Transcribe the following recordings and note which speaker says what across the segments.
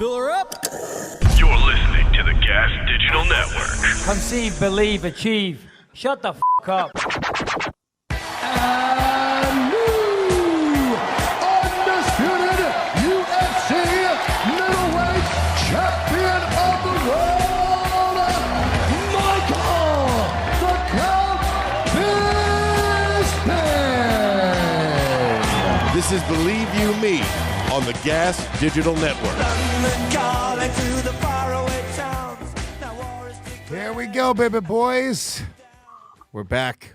Speaker 1: Fill her up.
Speaker 2: You're listening to the Gas Digital Network.
Speaker 3: Conceive, believe, achieve. Shut the f*** up.
Speaker 4: And new undisputed UFC middleweight champion of the world, Michael the Count Bisping.
Speaker 5: This is Believe You Me on the Gas Digital Network.
Speaker 4: Here we go, baby boys. We're back.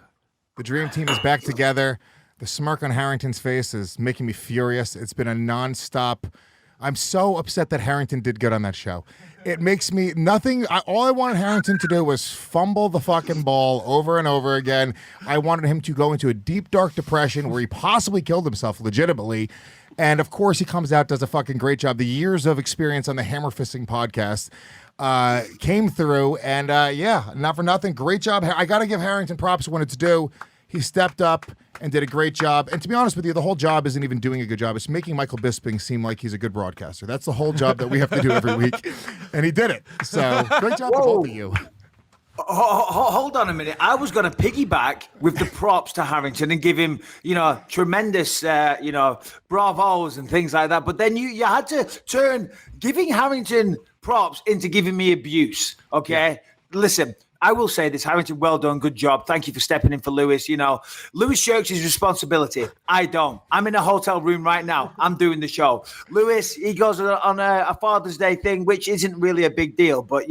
Speaker 4: The dream team is back together. The smirk on Harrington's face is making me furious. It's been a nonstop. I'm so upset that Harrington did good on that show. It makes me nothing. All I wanted Harrington to do was fumble the fucking ball over and over again. I wanted him to go into a deep, dark depression where he possibly killed himself legitimately. And of course, he comes out, does a fucking great job. The years of experience on the Hammer Fisting podcast came through. And yeah, not for nothing. Great job. I got to give Harrington props when it's due. He stepped up and did a great job. And to be honest with you, the whole job isn't even doing a good job. It's making Michael Bisping seem like he's a good broadcaster. That's the whole job that we have to do every week. And he did it. So great job to both of you.
Speaker 6: Hold on a minute. I was going to piggyback with the props to Harrington and give him, tremendous, bravos and things like that. But then you had to turn giving Harrington props into giving me abuse. Okay. Yeah. Listen, I will say this, Harrington, well done, good job. Thank you for stepping in for Lewis. Lewis shirks his responsibility. I don't. I'm in a hotel room right now. I'm doing the show. Lewis, he goes on a Father's Day thing, which isn't really a big deal. But,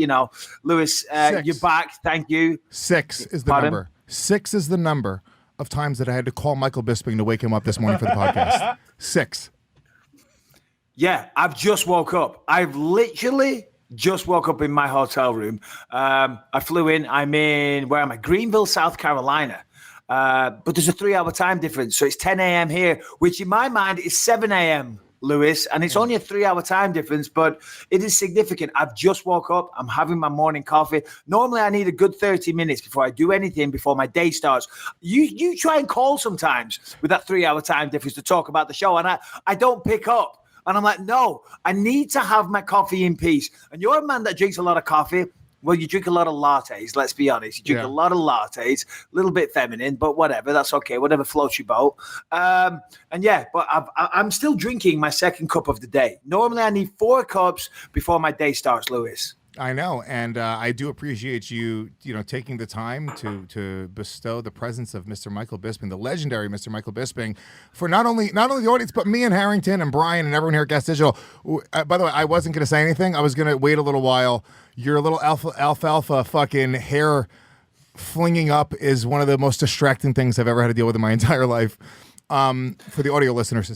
Speaker 6: Lewis, you're back. Thank you.
Speaker 4: 6 is the number. 6 is the number of times that I had to call Michael Bisping to wake him up this morning for the podcast. 6.
Speaker 6: Yeah, I've just woke up. I've literally just woke up in my hotel room. I flew in. I'm in, where am I? Greenville, South Carolina. But there's a 3-hour time difference. So it's 10 a.m. here, which in my mind is 7 a.m., Lewis. And it's only a 3-hour time difference, but it is significant. I've just woke up. I'm having my morning coffee. Normally, I need a good 30 minutes before I do anything, before my day starts. You try and call sometimes with that 3-hour time difference to talk about the show, and I don't pick up. And I'm like, no, I need to have my coffee in peace. And you're a man that drinks a lot of coffee. Well, you drink a lot of lattes, let's be honest. You drink a lot of lattes, a little bit feminine, but whatever. That's okay. Whatever floats your boat. But I'm still drinking my second cup of the day. Normally, I need 4 cups before my day starts, Lewis.
Speaker 4: I know, and I do appreciate you, taking the time to bestow the presence of Mr. Michael Bisping, the legendary Mr. Michael Bisping, for not only the audience, but me and Harrington and Brian and everyone here at Gas Digital. By the way, I wasn't going to say anything. I was going to wait a little while. Your little alfalfa fucking hair flinging up is one of the most distracting things I've ever had to deal with in my entire life. For the audio listeners,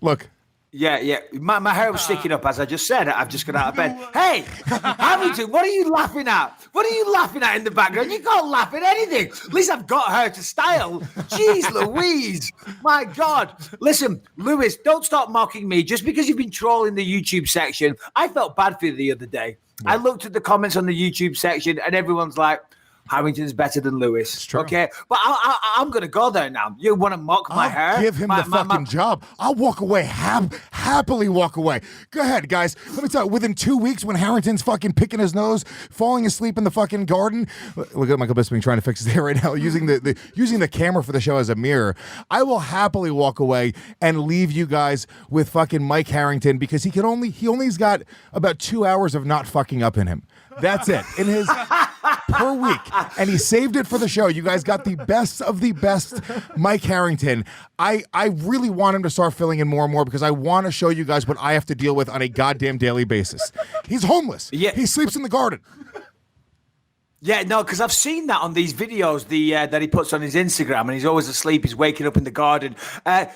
Speaker 4: look.
Speaker 6: Yeah. My hair was sticking up, as I just said. I've just got out of bed. Hey, Harrington, what are you laughing at? What are you laughing at in the background? You can't laugh at anything. At least I've got her to style. Jeez Louise. My God. Listen, Lewis, don't stop mocking me. Just because you've been trolling the YouTube section, I felt bad for you the other day. Yeah. I looked at the comments on the YouTube section, and everyone's like, Harrington's better than Lewis. Okay, but I'm going to go there now. You want to mock my hair?
Speaker 4: Give him the fucking job. I'll walk away. Happily walk away. Go ahead, guys. Let me tell you, within 2 weeks when Harrington's fucking picking his nose, falling asleep in the fucking garden. Look at Michael Bisping trying to fix his hair right now, using the camera for the show as a mirror. I will happily walk away and leave you guys with fucking Mike Harrington because he only's got about 2 hours of not fucking up in him. That's it. In his per week. And he saved it for the show. You guys got the best of the best Mike Harrington. I really want him to start filling in more and more because I want to show you guys what I have to deal with on a goddamn daily basis. He's homeless. Yeah. He sleeps in the garden.
Speaker 6: Yeah, no, because I've seen that on these videos that he puts on his Instagram, and he's always asleep. He's waking up in the garden.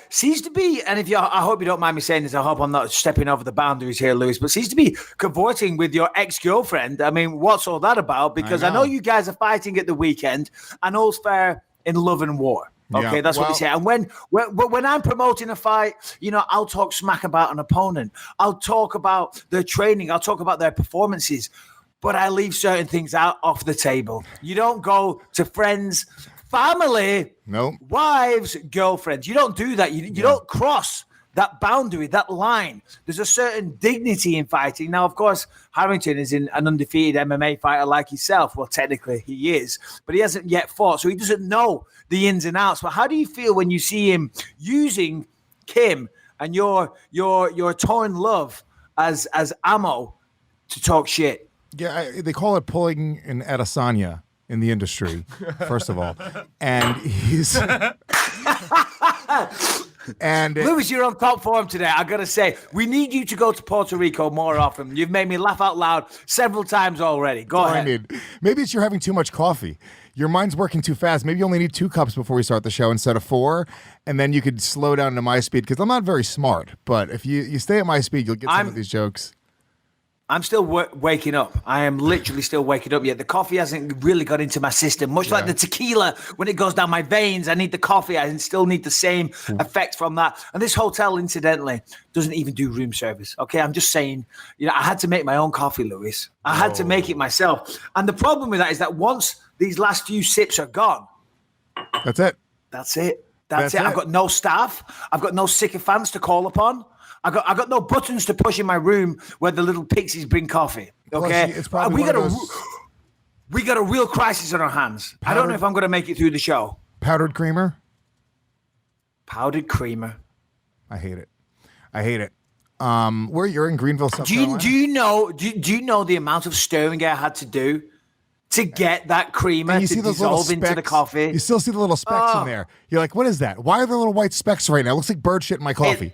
Speaker 6: Seems to be, and I hope you don't mind me saying this. I hope I'm not stepping over the boundaries here, Lewis. But seems to be cavorting with your ex-girlfriend. I mean, what's all that about? Because I know you guys are fighting at the weekend, and all's fair in love and war. Okay, yeah, that's what we say. And when I'm promoting a fight, I'll talk smack about an opponent. I'll talk about their training. I'll talk about their performances. But I leave certain things out off the table. You don't go to friends, family, wives, girlfriends. You don't do that. You don't cross that boundary, that line. There's a certain dignity in fighting. Now, of course, Harrington is an undefeated MMA fighter like himself. Well, technically he is, but he hasn't yet fought, so he doesn't know the ins and outs. But how do you feel when you see him using Kim and your torn love as ammo to talk shit?
Speaker 4: Yeah, they call it pulling an Adesanya in the industry, first of all. And he's... And
Speaker 6: Lewis, you're on top form today. I gotta say, we need you to go to Puerto Rico more often. You've made me laugh out loud several times already. Go ahead.
Speaker 4: I mean, maybe it's you're having too much coffee. Your mind's working too fast. Maybe you only need 2 cups before we start the show instead of 4, and then you could slow down to my speed, because I'm not very smart. But if you stay at my speed, you'll get some of these jokes.
Speaker 6: I'm still waking up. I am literally still waking up yet. The coffee hasn't really got into my system. Much like the tequila, when it goes down my veins, I need the coffee. I still need the same effect from that. And this hotel, incidentally, doesn't even do room service. Okay, I'm just saying, I had to make my own coffee, Lewis. I had to make it myself. And the problem with that is that once these last few sips are gone,
Speaker 4: that's it.
Speaker 6: That's it. I've got no staff. I've got no sycophants to call upon. I got no buttons to push in my room where the little pixies bring coffee. Okay, we got a real crisis on our hands. I don't know if I'm going to make it through the show.
Speaker 4: Powdered creamer.
Speaker 6: Powdered creamer.
Speaker 4: I hate it. Where you're in Greenville, South Carolina.
Speaker 6: Do you know the amount of stirring I had to do to get that creamer to dissolve into the coffee?
Speaker 4: You still see the little specks in there. You're like, what is that? Why are there little white specks right now? It looks like bird shit in my coffee.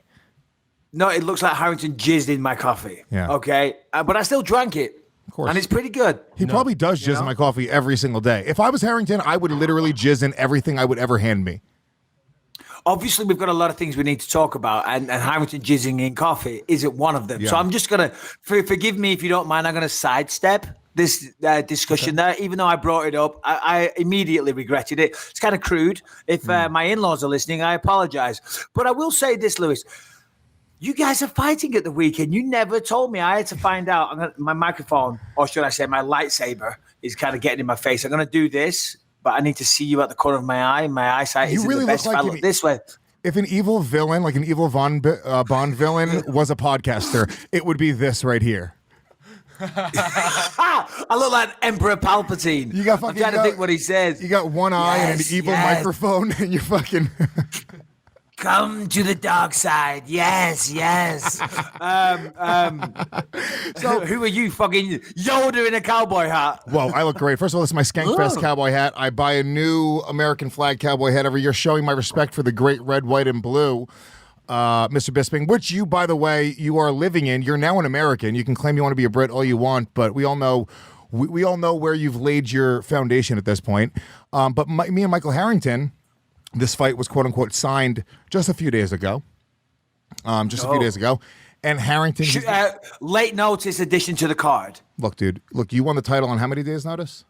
Speaker 6: No, it looks like Harrington jizzed in my coffee.
Speaker 4: Yeah.
Speaker 6: Okay. But I still drank it.
Speaker 4: Of course.
Speaker 6: And it's pretty good.
Speaker 4: He probably does jizz in my coffee every single day. If I was Harrington, I would literally jizz in everything I would ever hand me.
Speaker 6: Obviously, we've got a lot of things we need to talk about, and Harrington jizzing in coffee isn't one of them. Yeah. So I'm just going to, forgive me if you don't mind, I'm going to sidestep this discussion there. Even though I brought it up, I immediately regretted it. It's kind of crude. If my in-laws are listening, I apologize. But I will say this, Lewis. You guys are fighting at the weekend. You never told me. I had to find out. My microphone, or should I say my lightsaber, is kind of getting in my face. I'm going to do this, but I need to see you at the corner of my eye. My eyesight isn't the best if I look this way.
Speaker 4: If an evil villain, like an evil Bond villain, was a podcaster, it would be this right here.
Speaker 6: I look like Emperor Palpatine. I'm trying to think what he says.
Speaker 4: You got one eye and an evil microphone, and you're fucking...
Speaker 6: Come to the dark side. Yes. So who are you, fucking Yoda in a cowboy hat?
Speaker 4: Well, I look great. First of all, this is my Skankfest cowboy hat. I buy a new American flag cowboy hat every year, showing my respect for the great red, white, and blue, Mr. Bisping, which you, by the way, you are living in. You're now an American. You can claim you want to be a Brit all you want, but we all know we all know where you've laid your foundation at this point. But me and Michael Harrington, this fight was quote unquote signed just a few days ago. A few days ago. And Harrington.
Speaker 6: Late notice addition to the card.
Speaker 4: Look, dude. Look, you won the title on how many days' notice?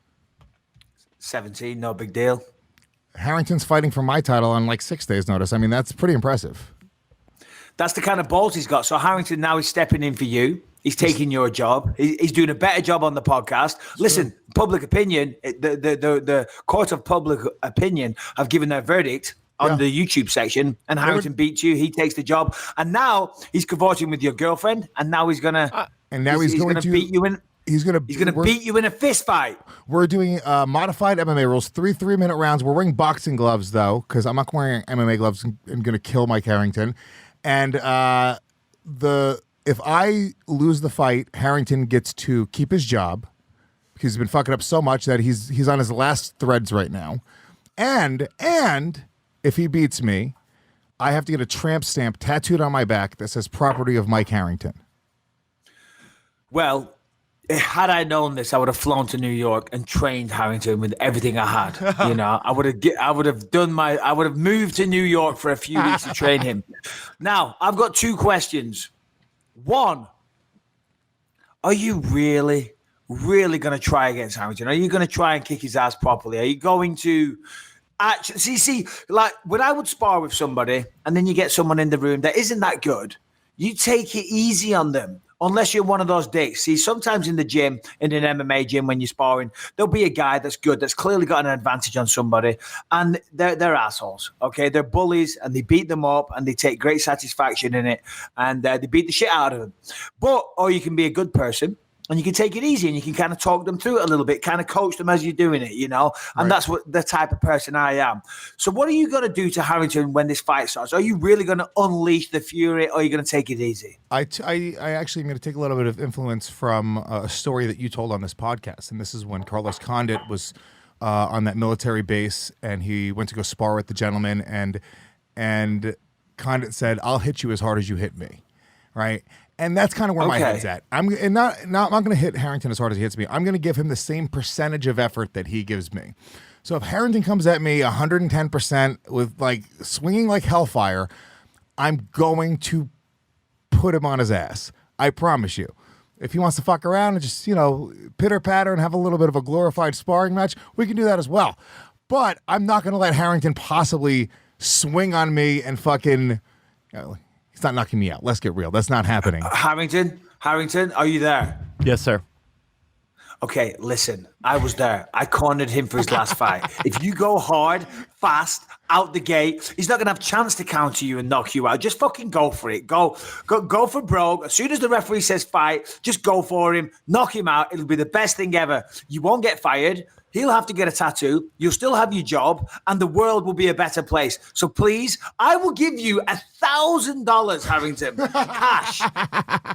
Speaker 6: 17. No big deal.
Speaker 4: Harrington's fighting for my title on like 6 days' notice. I mean, that's pretty impressive.
Speaker 6: That's the kind of balls he's got. So Harrington now is stepping in for you. He's taking your job. He's doing a better job on the podcast. Listen, public opinion, the court of public opinion have given their verdict on the YouTube section, and Harrington beats you. He takes the job, and now he's cavorting with your girlfriend, and now he's gonna he's going to beat you in. He's gonna beat you in a fist fight.
Speaker 4: We're doing modified MMA rules, 3 3-minute rounds. We're wearing boxing gloves though, because I'm not wearing MMA gloves. I'm gonna kill Mike Harrington, and if I lose the fight, Harrington gets to keep his job because he's been fucking up so much that he's on his last threads right now. And if he beats me, I have to get a tramp stamp tattooed on my back that says property of Mike Harrington.
Speaker 6: Well, had I known this, I would have flown to New York and trained Harrington with everything I had. You know, I would have moved to New York for a few weeks to train him. Now, I've got 2 questions. One, are you really going to try against Harrington? Are you going to try and kick his ass properly? Are you going to actually see, like when I would spar with somebody and then you get someone in the room that isn't that good, you take it easy on them. unless you're one of those dicks. See, sometimes in the gym, in an MMA gym, when you're sparring, there'll be a guy that's good, that's clearly got an advantage on somebody, and they're assholes, okay? They're bullies, and they beat them up, and they take great satisfaction in it, and they beat the shit out of them. Or you can be a good person, and you can take it easy, and you can kind of talk them through it a little bit, kind of coach them as you're doing it, you know? And that's what the type of person I am. So what are you going to do to Harrington when this fight starts? Are you really going to unleash the fury, or are you going to take it easy?
Speaker 4: I actually am going to take a little bit of influence from a story that you told on this podcast. And this is when Carlos Condit was on that military base, and he went to go spar with the gentleman, and Condit said, "I'll hit you as hard as you hit me." Right? And that's kind of where my head's at. I'm not going to hit Harrington as hard as he hits me. I'm going to give him the same percentage of effort that he gives me. So if Harrington comes at me 110% with like swinging like hellfire, I'm going to put him on his ass. I promise you. If he wants to fuck around and just, pitter patter and have a little bit of a glorified sparring match, we can do that as well. But I'm not going to let Harrington possibly swing on me and fucking... He's not knocking me out. Let's get real. That's not happening.
Speaker 6: Harrington, are you there?
Speaker 1: Yes, sir.
Speaker 6: Okay, listen. I was there. I cornered him for his last fight. If you go hard, fast, out the gate, he's not going to have a chance to counter you and knock you out. Just fucking go for it. Go for broke. As soon as the referee says fight, just go for him. Knock him out. It'll be the best thing ever. You won't get fired. He'll have to get a tattoo. You'll still have your job, and the world will be a better place. So please, I will give you $1,000, Harrington, cash.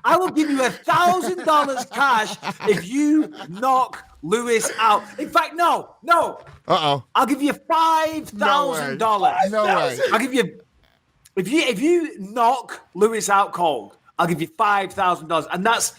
Speaker 6: I will give you $1,000 cash if you knock Lewis out. In fact, no.
Speaker 4: Uh-oh.
Speaker 6: I'll give you $5,000.
Speaker 4: No way.
Speaker 6: I'll give you if you knock Lewis out cold, I'll give you $5,000, and that's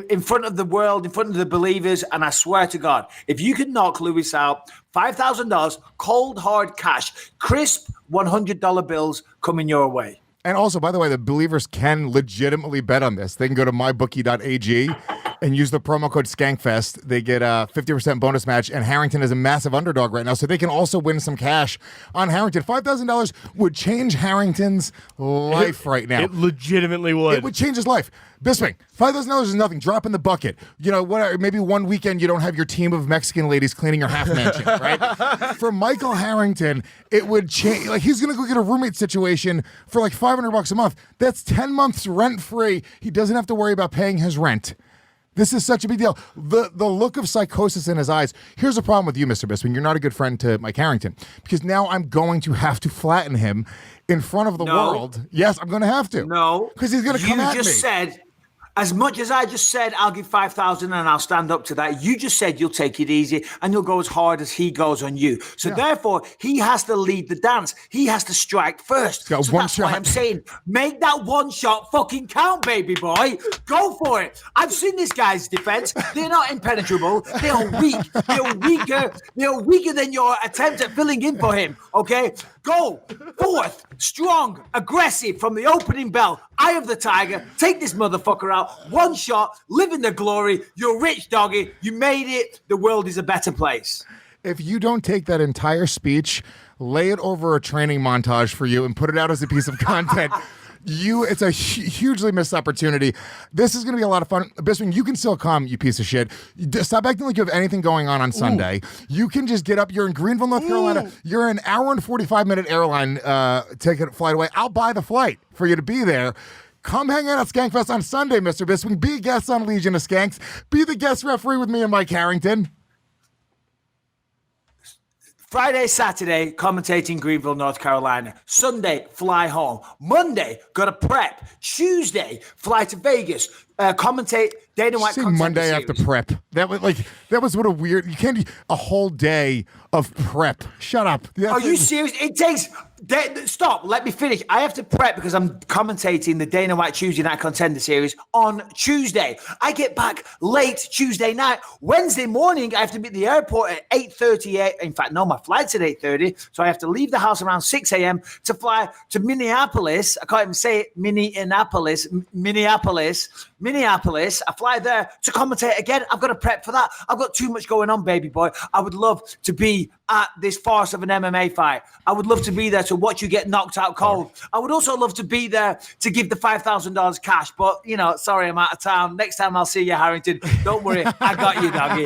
Speaker 6: in front of the world, in front of the believers, and I swear to God, if you can knock Lewis out, $5,000, cold, hard cash, crisp $100 bills coming your way.
Speaker 4: And also, by the way, the believers can legitimately bet on this. They can go to mybookie.ag and use the promo code Skankfest. They get a 50% bonus match, and Harrington is a massive underdog right now, so they can also win some cash on Harrington. $5,000 would change Harrington's life right now.
Speaker 1: It legitimately would.
Speaker 4: It would change his life. Bisping, $5,000 is nothing. Drop in the bucket. Maybe one weekend you don't have your team of Mexican ladies cleaning your half mansion, right? For Michael Harrington, it would change. Like, he's going to go get a roommate situation for like $500 a month. That's 10 months rent free. He doesn't have to worry about paying his rent. This is such a big deal. The look of psychosis in his eyes. Here's the problem with you, Mr. Bisping. You're not a good friend to Mike Harrington, because now I'm going to have to flatten him in front of the world. Yes, I'm going to have to.
Speaker 6: No.
Speaker 4: Because he's going to come at me.
Speaker 6: You just said, as much as I just said, I'll give $5,000 and I'll stand up to that. You just said you'll take it easy and you'll go as hard as he goes on you. So therefore, he has to lead the dance. He has to strike first.
Speaker 4: So that's
Speaker 6: why I'm saying, make that one shot fucking count, baby boy. Go for it. I've seen this guy's defense. They're not impenetrable. They are weak. They're weaker. They're weaker than your attempt at filling in for him. Okay? Go forth, strong, aggressive from the opening bell. Eye of the tiger. Take this motherfucker out. One shot. Live in the glory. You're rich, doggy. You made it. The world is a better place.
Speaker 4: If you don't take that entire speech, lay it over a training montage for you and put it out as a piece of content, it's a hugely missed opportunity. This is going to be a lot of fun. Bisping, you can still come, you piece of shit. Stop acting like you have anything going on Sunday. You can just get up. You're in Greenville, North Carolina. You're an hour and 45-minute airline ticket flight away. I'll buy the flight for you to be there. Come hang out at Skankfest on Sunday, Mr. Bisping. Be a guest on Legion of Skanks. Be the guest referee with me and Mike Harrington.
Speaker 6: Friday, Saturday, commentating Greenville, North Carolina. Sunday, fly home. Monday, got to prep. Tuesday, fly to Vegas. Commentate Dana White.
Speaker 4: Monday I have to prep. That was what a weird. You can't do a whole day of prep. Shut up.
Speaker 6: Are you serious? It takes. Stop. Let me finish. I have to prep because I'm commentating the Dana White Tuesday Night Contender Series on Tuesday. I get back late Tuesday night. Wednesday morning, I have to be at the airport at 8:30. In fact, no, my flight's at 8:30. So I have to leave the house around 6 a.m. to fly to Minneapolis. I can't even say it. Minneapolis. I fly there to commentate again. I've got to prep for that. I've got too much going on, baby boy. I would love to be at this farce of an MMA fight. I would love to be there to watch you get knocked out cold. I would also love to be there to give the $5,000 cash. But, sorry, I'm out of town. Next time I'll see you, Harrington. Don't worry. I got you, doggy.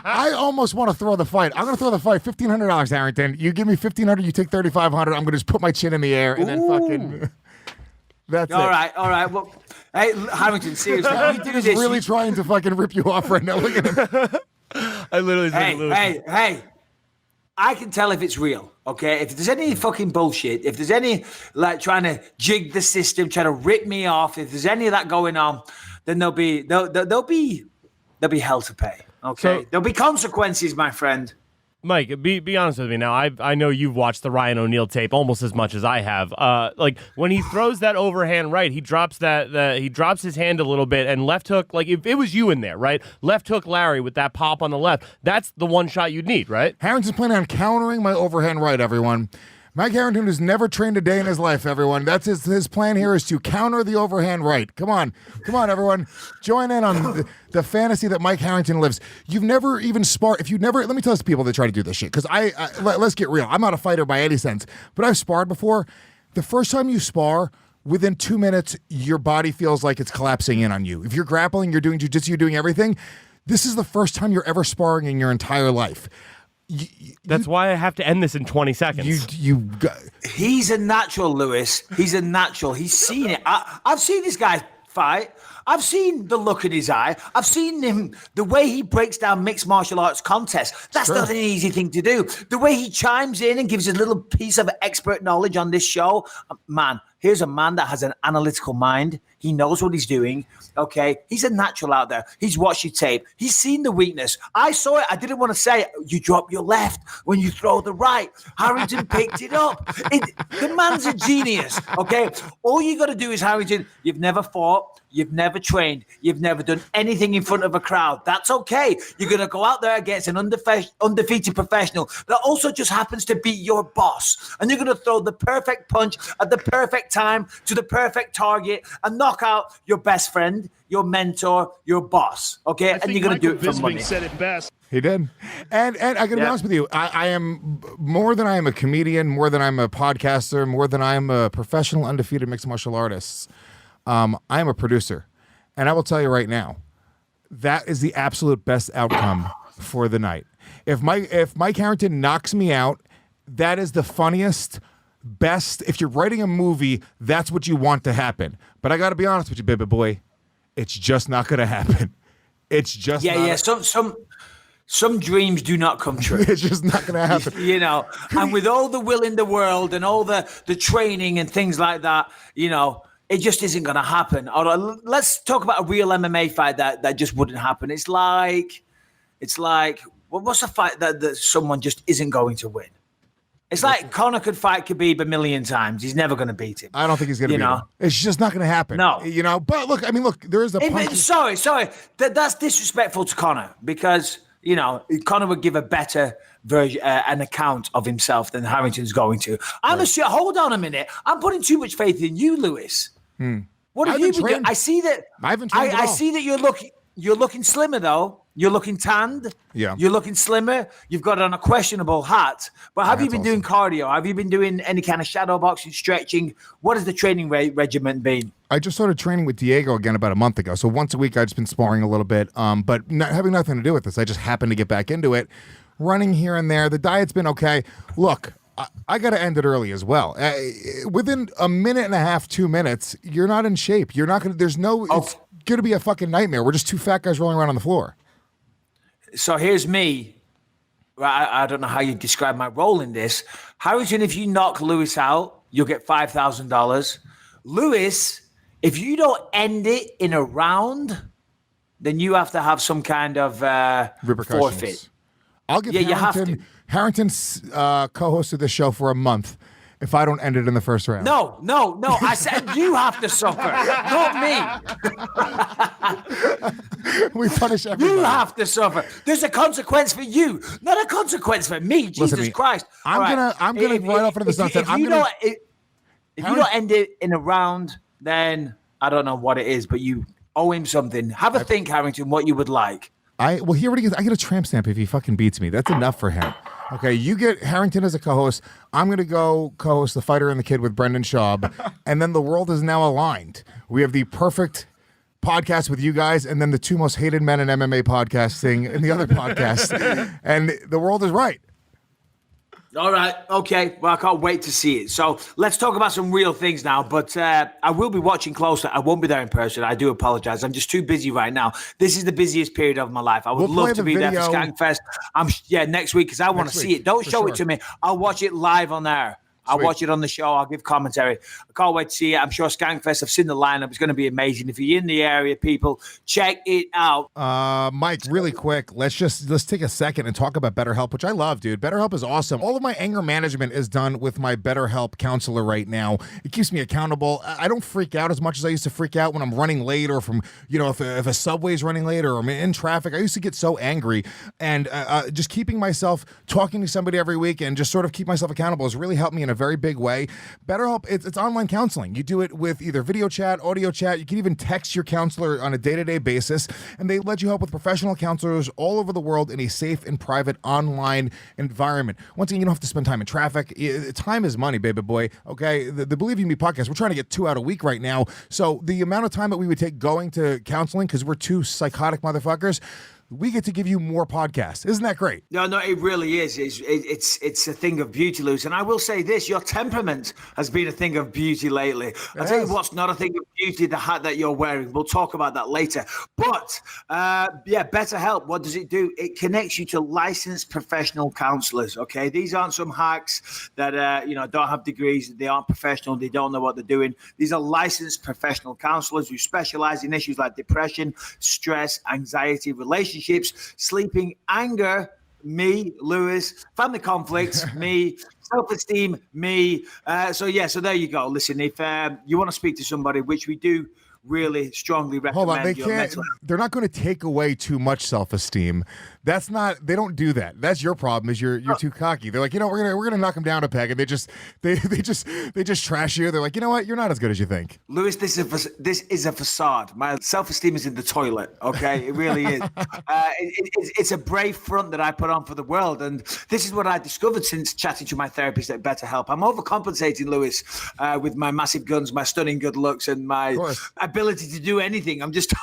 Speaker 4: I almost want to throw the fight. I'm going to throw the fight. $1,500, Harrington. You give me $1,500, you take $3,500. I'm going to just put my chin in the air and then fucking... That's
Speaker 6: all
Speaker 4: it.
Speaker 6: All right. Well, hey, Harrington, seriously. You do
Speaker 4: He's
Speaker 6: this.
Speaker 4: really trying to fucking rip you off right now. Look at him.
Speaker 1: I literally
Speaker 6: Hey, I can tell if it's real, okay? If there's any fucking bullshit, if there's any like trying to jig the system, trying to rip me off, if there's any of that going on, then there'll be hell to pay. Okay. There'll be consequences, my friend.
Speaker 1: Mike, be honest with me now. I know you've watched the Ryan O'Neal tape almost as much as I have. Like when he throws that overhand right, he drops he drops his hand a little bit and left hook. Like if it was you in there, right? Left hook Larry with that pop on the left. That's the one shot you'd need, right?
Speaker 4: Harrington's planning on countering my overhand right, everyone. Mike Harrington has never trained a day in his life, everyone. That's his plan here is to counter the overhand right. Come on, everyone. Join in on the fantasy that Mike Harrington lives. You've never even sparred. Let me tell this to people that try to do this shit, because let's get real. I'm not a fighter by any sense, but I've sparred before. The first time you spar, within 2 minutes, your body feels like it's collapsing in on you. If you're grappling, you're doing jiu-jitsu, you're doing everything. This is the first time you're ever sparring in your entire life.
Speaker 1: That's why I have to end this in 20 seconds.
Speaker 6: He's a natural, Lewis. He's a natural. He's seen it. I've seen this guy fight. I've seen the look in his eye. I've seen him, the way he breaks down mixed martial arts contests. That's not an easy thing to do. The way he chimes in and gives a little piece of expert knowledge on this show. Man, here's a man that has an analytical mind. He knows what he's doing. Okay. He's a natural out there. He's watched your tape. He's seen the weakness. I saw it. I didn't want to say it. You drop your left when you throw the right. Harrington picked it up. The man's a genius. Okay. All you got to do is, Harrington, you've never fought. You've never trained. You've never done anything in front of a crowd. That's okay. You're going to go out there against an undefeated professional that also just happens to be your boss. And you're going to throw the perfect punch at the perfect time to the perfect target and knock out your best friend, your mentor, your boss. Okay? And you're going to do it for money.
Speaker 5: Said it best.
Speaker 4: He did. And I got to be honest with you, I am, more than I am a comedian, more than I'm a podcaster, more than I am a professional undefeated mixed martial artist, I am a producer. And I will tell you right now, that is the absolute best outcome for the night. If Mike Harrington knocks me out, that is the funniest, best. If you're writing a movie, that's what you want to happen. But I got to be honest with you, baby boy, it's just not going to happen. It's just
Speaker 6: Some dreams do not come true.
Speaker 4: It's just not going to happen.
Speaker 6: And with all the will in the world and all the training and things like that, it just isn't going to happen. Let's talk about a real MMA fight that just wouldn't happen. It's like, what's a fight that someone just isn't going to win? It's like Conor could fight Khabib a million times. He's never going to beat him.
Speaker 4: I don't think he's going to beat him. It's just not going to happen.
Speaker 6: No.
Speaker 4: But look, there is a punch.
Speaker 6: Sorry. That's disrespectful to Conor because, Conor would give a better version, an account of himself than Harrington's going to. Hold on a minute. I'm putting too much faith in you, Lewis. What have you been doing? I see that.
Speaker 4: I haven't trained at all.
Speaker 6: I see that you're looking slimmer though. You're looking tanned.
Speaker 4: Yeah.
Speaker 6: You're looking slimmer. You've got on a questionable hat. But have you been doing cardio? Have you been doing any kind of shadow boxing, stretching? What has the training regimen been?
Speaker 4: I just started training with Diego again about a month ago. So once a week, I've just been sparring a little bit, but having nothing to do with this. I just happened to get back into it, running here and there. The diet's been okay. Look, I got to end it early as well. Within a minute and a half, 2 minutes, you're not in shape. You're not going to, it's going to be a fucking nightmare. We're just two fat guys rolling around on the floor.
Speaker 6: So here's me. I don't know how you describe my role in this. Harrington, if you knock Lewis out, you'll get $5,000. Lewis, if you don't end it in a round, then you have to have some kind of
Speaker 4: repercussions.
Speaker 6: Forfeit.
Speaker 4: I'll give Harrington's co-hosted this show for a month if I don't end it in the first round.
Speaker 6: No. I said you have to suffer, not
Speaker 4: me. We punish everybody.
Speaker 6: You have to suffer. There's a consequence for you, not a consequence for me. Jesus Christ.
Speaker 4: I'm gonna right off into the sunset.
Speaker 6: If you don't end it in a round, then I don't know what it is, but you owe him something. Have a think, Harrington, what you would like.
Speaker 4: Well, he already gets. I get a tramp stamp if he fucking beats me. That's enough for him. Okay, you get Harrington as a co-host. I'm gonna go co-host The Fighter and the Kid with Brendan Schaub, and then the world is now aligned. We have the perfect podcast with you guys, and then the two most hated men in MMA podcasting in the other podcast, and the world is right.
Speaker 6: All right. Okay. Well, I can't wait to see it. So let's talk about some real things now. But I will be watching closer. I won't be there in person. I do apologize. I'm just too busy right now. This is the busiest period of my life. I would love to be there for Skankfest. Next week because I want to see it. Don't show it to me. I'll watch it live on there. I'll watch it on the show. I'll give commentary. I can't wait to see it. I'm sure Skankfest, I've seen the lineup. It's going to be amazing. If you're in the area, people, check it out.
Speaker 4: Mike, really quick, let's take a second and talk about BetterHelp, which I love, dude. BetterHelp is awesome. All of my anger management is done with my BetterHelp counselor right now. It keeps me accountable. I don't freak out as much as I used to freak out when I'm running late or from, if a subway's running late or I'm in traffic. I used to get so angry. And just keeping myself talking to somebody every week and just sort of keep myself accountable has really helped me in a very big way. BetterHelp, it's online counseling. You do it with either video chat, audio chat. You can even text your counselor on a day-to-day basis, and they let you help with professional counselors all over the world in a safe and private online environment. Once again, you don't have to spend time in traffic. Time is money, baby boy. Okay, the Believe You Me podcast, we're trying to get 2 out a week right now. So the amount of time that we would take going to counseling, because we're two psychotic motherfuckers, we get to give you more podcasts. Isn't that great?
Speaker 6: No, it really is. It's a thing of beauty, Lewis. And I will say this, your temperament has been a thing of beauty lately. I'll tell you what's not a thing of beauty, the hat that you're wearing. We'll talk about that later. But, BetterHelp, what does it do? It connects you to licensed professional counselors, okay? These aren't some hacks that, don't have degrees. They aren't professional. They don't know what they're doing. These are licensed professional counselors who specialize in issues like depression, stress, anxiety, relationships, sleeping, anger, me, Lewis, family conflicts, me, self-esteem, me. So there you go. Listen, if you want to speak to somebody, which we do really strongly recommend.
Speaker 4: Hold on, they're not going to take away too much self-esteem. They don't do that. That's your problem, is you're too cocky. They're like, we're gonna knock them down a peg, and they just trash you. They're like, you know what, you're not as good as you think.
Speaker 6: Lewis, this is a facade. My self-esteem is in the toilet. Okay, it really is. It's a brave front that I put on for the world, and this is what I discovered since chatting to my therapist at BetterHelp. I'm overcompensating, Lewis, with my massive guns, my stunning good looks, and my ability to do anything. I'm just,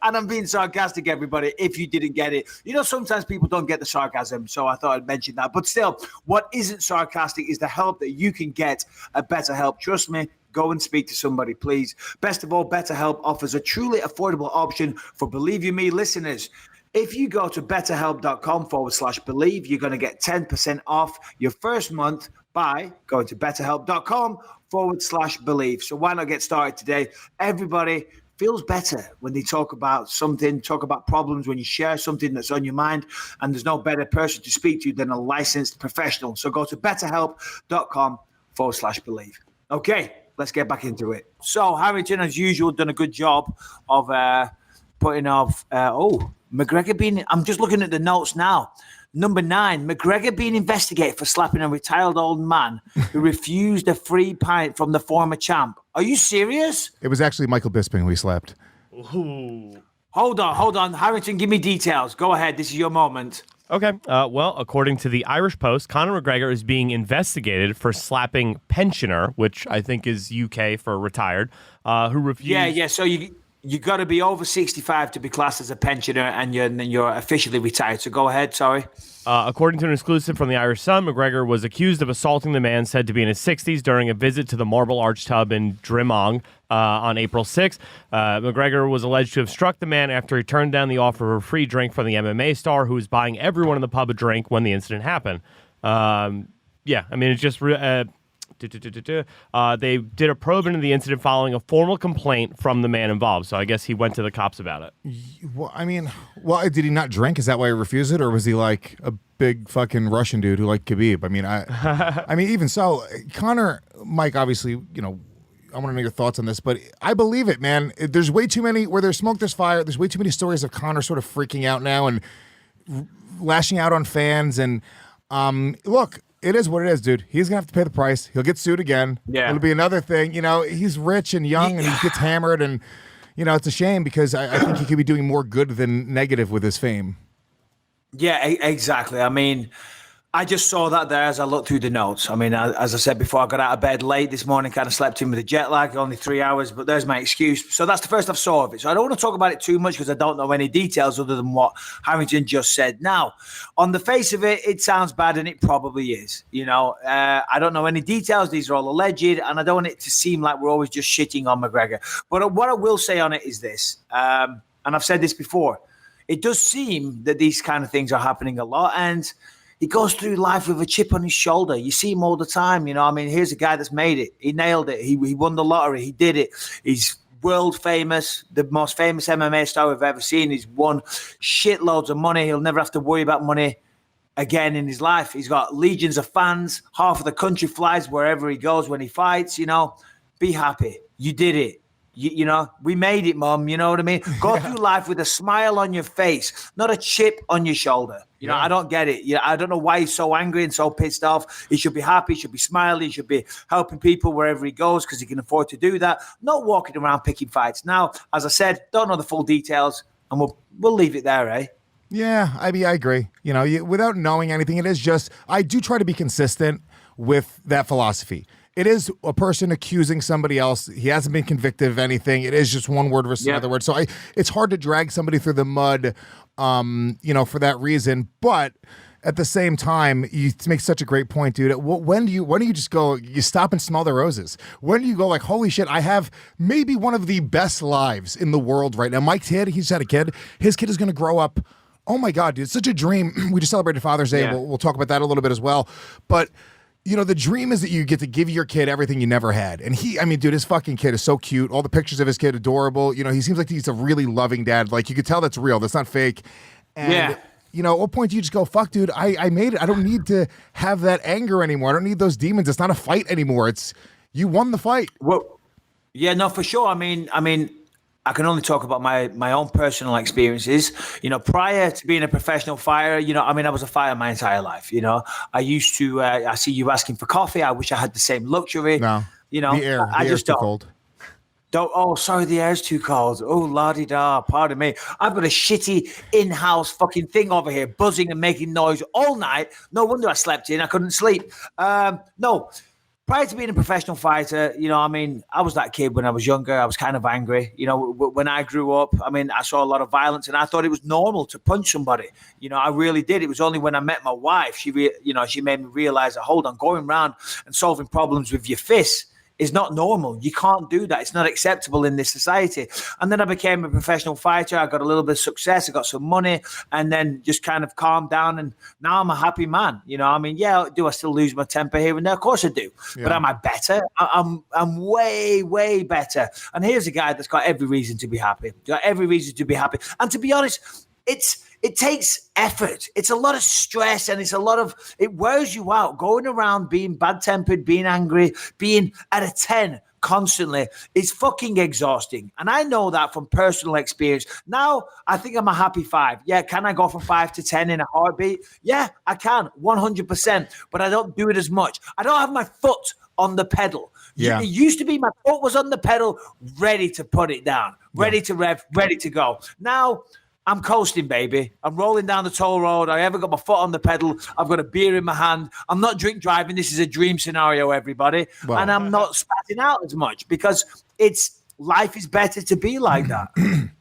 Speaker 6: and I'm being sarcastic, everybody. If you didn't get it. Sometimes people don't get the sarcasm, so I thought I'd mention that. But still, what isn't sarcastic is the help that you can get at BetterHelp. Trust me, go and speak to somebody, please. Best of all, BetterHelp offers a truly affordable option for Believe You Me listeners. If you go to betterhelp.com/believe, you're going to get 10% off your first month by going to betterhelp.com/believe. So why not get started today? Everybody feels better when they talk about problems, when you share something that's on your mind, and there's no better person to speak to than a licensed professional. So go to betterhelp.com/believe. Okay, let's get back into it. So Harrington, as usual, done a good job of putting off, McGregor being, I'm just looking at the notes now. Number 9, McGregor being investigated for slapping a retired old man who refused a free pint from the former champ. Are you serious?
Speaker 4: It was actually Michael Bisping who he slapped.
Speaker 1: Ooh.
Speaker 6: Hold on. Harrington, give me details. Go ahead. This is your moment.
Speaker 1: Okay. Well, according to the Irish Post, Conor McGregor is being investigated for slapping pensioner, which I think is UK for retired, who refused.
Speaker 6: Yeah. So you got to be over 65 to be classed as a pensioner, and you're officially retired. So go ahead. Sorry.
Speaker 1: According to an exclusive from the Irish Sun, McGregor was accused of assaulting the man said to be in his 60s during a visit to the Marble Arch Tub in Drimong on April 6th. McGregor was alleged to have struck the man after he turned down the offer of a free drink from the MMA star, who was buying everyone in the pub a drink when the incident happened. It's just... they did a probe into the incident following a formal complaint from the man involved. So I guess he went to the cops about it.
Speaker 4: Well, did he not drink? Is that why he refused it? Or was he like a big fucking Russian dude who liked Khabib? Even so, Conor, Mike, obviously, I want to know your thoughts on this, but I believe it, man. There's way too many, where there's smoke, there's fire. There's way too many stories of Conor sort of freaking out now and lashing out on fans. And look, it is what it is, dude. He's going to have to pay the price. He'll get sued again.
Speaker 6: Yeah.
Speaker 4: It'll be another thing. He's rich and young and he gets hammered. And, it's a shame because I think he could be doing more good than negative with his fame.
Speaker 6: Yeah, exactly. I mean, I just saw that there as I looked through the notes. I mean, as I said before, I got out of bed late this morning, kind of slept in with a jet lag, only 3 hours, but there's my excuse. So that's the first I saw of it. So I don't want to talk about it too much because I don't know any details other than what Harrington just said. Now, on the face of it, it sounds bad, and it probably is. I don't know any details. These are all alleged, and I don't want it to seem like we're always just shitting on McGregor. But what I will say on it is this, and I've said this before, it does seem that these kind of things are happening a lot, and he goes through life with a chip on his shoulder. You see him all the time. Here's a guy that's made it. He nailed it. He won the lottery. He did it. He's world famous, the most famous MMA star we've ever seen. He's won shitloads of money. He'll never have to worry about money again in his life. He's got legions of fans. Half of the country flies wherever he goes when he fights. Be happy. You did it. We made it, Mom. You know what I mean? Go through life with a smile on your face, not a chip on your shoulder. I don't get it. I don't know why he's so angry and so pissed off. He should be happy. He should be smiling. He should be helping people wherever he goes because he can afford to do that. Not walking around picking fights. Now, as I said, don't know the full details, and we'll leave it there, eh?
Speaker 4: Yeah, I agree. Without knowing anything, it is just I do try to be consistent with that philosophy. It is a person accusing somebody else. He hasn't been convicted of anything. It is just one word versus another word. So it's hard to drag somebody through the mud, for that reason. But at the same time, you make such a great point, dude. When do you just go, you stop and smell the roses? When do you go like, holy shit, I have maybe one of the best lives in the world right now. Mike's he's had a kid. His kid is going to grow up. Oh my God, dude, it's such a dream. We just celebrated Father's Day. Yeah. We'll talk about that a little bit as well. But the dream is that you get to give your kid everything you never had. And dude, his fucking kid is so cute. All the pictures of his kid, adorable. He seems like he's a really loving dad. Like, you could tell that's real. That's not fake. And, at what point do you just go, fuck, dude, I made it. I don't need to have that anger anymore. I don't need those demons. It's not a fight anymore. It's, you won the fight.
Speaker 6: Well, yeah, no, for sure. I mean, I can only talk about my own personal experiences. Prior to being a professional fighter, I was a fighter my entire life. I used to, I see you asking for coffee. I wish I had the same luxury.
Speaker 4: No, the air,
Speaker 6: I just
Speaker 4: too
Speaker 6: don't.
Speaker 4: Cold.
Speaker 6: Oh, sorry, the air's too cold. Oh, la-di-da, pardon me. I've got a shitty in-house fucking thing over here, buzzing and making noise all night. No wonder I slept in. I couldn't sleep. No. Prior to being a professional fighter, I was that kid when I was younger. I was kind of angry. When I grew up, I saw a lot of violence, and I thought it was normal to punch somebody. I really did. It was only when I met my wife, she made me realize that, hold on, going around and solving problems with your fists is not normal. You can't do that. It's not acceptable in this society. And then I became a professional fighter. I got a little bit of success. I got some money, and then just kind of calmed down. And now I'm a happy man. Do I still lose my temper here and there? Of course I do. Yeah. But am I better? I'm way, way better. And here's a guy that's got every reason to be happy. Got every reason to be happy. And to be honest, it takes effort. It's a lot of stress, and it wears you out. Going around being bad-tempered, being angry, being at a 10 constantly is fucking exhausting. And I know that from personal experience. Now, I think I'm a happy 5. Yeah, can I go from 5 to 10 in a heartbeat? Yeah, I can, 100%. But I don't do it as much. I don't have my foot on the pedal.
Speaker 4: Yeah.
Speaker 6: It used to be my foot was on the pedal, ready to put it down, ready to rev, ready to go. Now, I'm coasting, baby. I'm rolling down the toll road. I haven't got my foot on the pedal. I've got a beer in my hand. I'm not drink driving. This is a dream scenario, everybody. Well, and I'm not spatting out as much because life is better to be like that.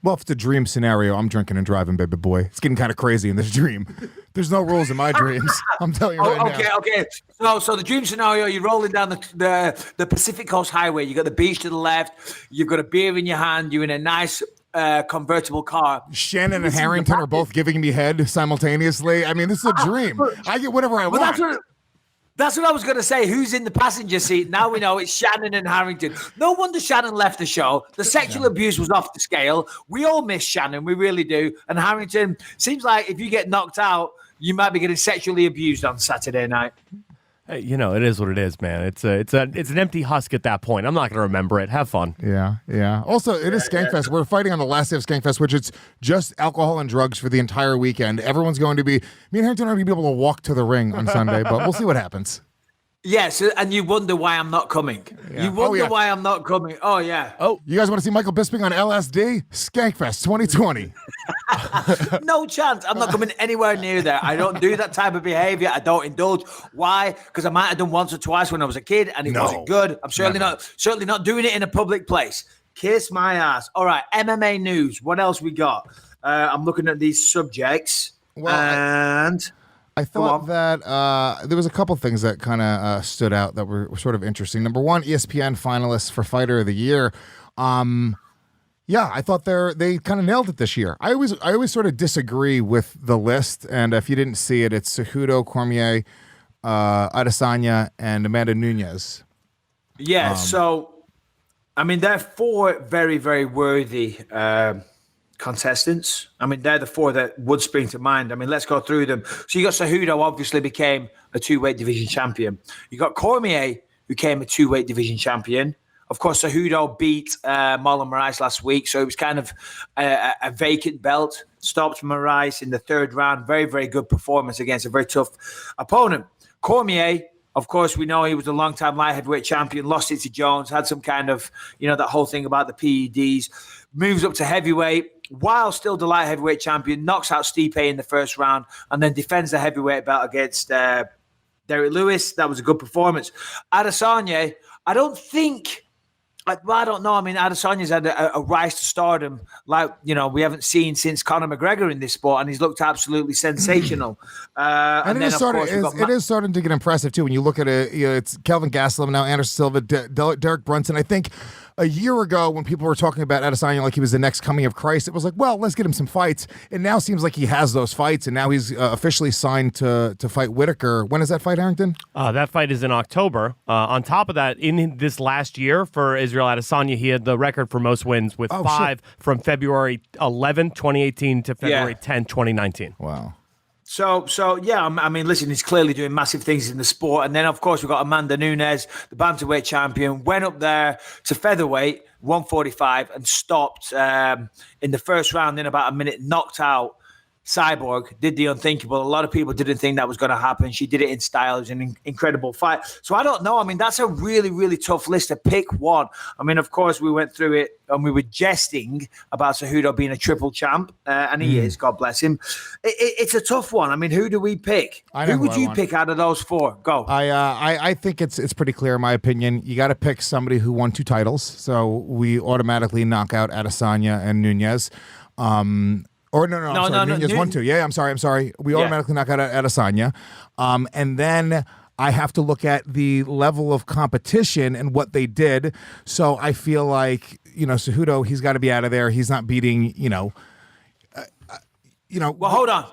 Speaker 4: Well, if it's a dream scenario, I'm drinking and driving, baby boy. It's getting kind of crazy in this dream. There's no rules in my dreams. I'm telling you right now.
Speaker 6: Okay. So the dream scenario, you're rolling down the Pacific Coast Highway. You got the beach to the left. You've got a beer in your hand. You're in a nice convertible car.
Speaker 4: Shannon and Harrington are both giving me head simultaneously. This is a dream. I get whatever I want.
Speaker 6: That's what I was going to say. Who's in the passenger seat? Now we know it's Shannon and Harrington. No wonder Shannon left the show. The sexual abuse was off the scale. We all miss Shannon. We really do. And Harrington, seems like if you get knocked out, you might be getting sexually abused on Saturday night.
Speaker 1: Hey, it is what it is, man. It's an empty husk at that point. I'm not going to remember it. Have fun.
Speaker 4: Yeah. Also, it is Skankfest. We're fighting on the last day of Skankfest, which it's just alcohol and drugs for the entire weekend. Everyone's going to be. Me and Harrington are going to be able to walk to the ring on Sunday, but we'll see what happens.
Speaker 6: Yes, and you wonder why I'm not coming.
Speaker 4: Yeah.
Speaker 6: You wonder
Speaker 4: yeah.
Speaker 6: why I'm not coming. Oh, yeah.
Speaker 1: Oh,
Speaker 4: You guys want to see Michael Bisping on LSD? Skankfest 2020.
Speaker 6: No chance. I'm not coming anywhere near there. I don't do that type of behavior. I don't indulge. Why? Because I might have done once or twice when I was a kid, and it wasn't good. I'm certainly not doing it in a public place. Kiss my ass. All right, MMA news. What else we got? I'm looking at these subjects,
Speaker 4: I thought that there was a couple things that kind of stood out that were sort of interesting. Number one, ESPN finalists for Fighter of the Year. Yeah, I thought they kind of nailed it this year. I always sort of disagree with the list, and if you didn't see it, it's Cejudo, Cormier, Adesanya, and Amanda Nunes.
Speaker 6: Yeah, so, I mean, they're four very, very worthy contestants. I mean, they're the four that would spring to mind. I mean, let's go through them. So you got Cejudo, obviously became a two-weight division champion. You got Cormier, who became a two-weight division champion. Of course, Cejudo beat Marlon Moraes last week, so it was kind of a vacant belt. Stopped Moraes in the third round. Very, very good performance against a very tough opponent. Cormier, of course, we know he was a long-time light heavyweight champion, lost it to Jones, had some kind of, that whole thing about the PEDs, moves up to heavyweight, while still the light heavyweight champion, knocks out Stipe in the first round, and then defends the heavyweight belt against Derek Lewis. That was a good performance. Adesanya, I don't know. I mean, Adesanya's had a rise to stardom like, we haven't seen since Conor McGregor in this sport, and he's looked absolutely sensational.
Speaker 4: And it is starting to get impressive, too, when you look at it. It's Kelvin Gastelum, now Anderson Silva, Derek Brunson. I think a year ago when people were talking about Adesanya like he was the next coming of Christ, it was like, well, let's get him some fights. It now seems like he has those fights, and now he's officially signed to fight Whitaker. When is that fight, Harrington?
Speaker 1: That fight is in October. On top of that, in this last year for Israel Adesanya, he had the record for most wins with 5 from February 11, 2018 to February 10, 2019.
Speaker 4: Wow.
Speaker 6: So yeah, I mean, listen, he's clearly doing massive things in the sport. And then, of course, we've got Amanda Nunes, the bantamweight champion, went up there to featherweight, 145, and stopped in the first round in about a minute, knocked out Cyborg, did the unthinkable. A lot of people didn't think that was going to happen. She did it in style. It was an incredible fight. So I don't know. I mean, that's a really, really tough list to pick one. I mean, of course, we went through it and we were jesting about Cejudo being a triple champ, and he is, God bless him. It's a tough one. I mean, who do we pick? Who would you pick out of those four? Go.
Speaker 4: I think it's pretty clear, in my opinion. You got to pick somebody who won 2 titles. So we automatically knock out Adesanya and Nunes. Nunes won 2. Yeah, I'm sorry. We automatically knock out Adesanya. And then I have to look at the level of competition and what they did. So I feel like, Cejudo, he's got to be out of there. He's not beating,
Speaker 6: Well, hold on.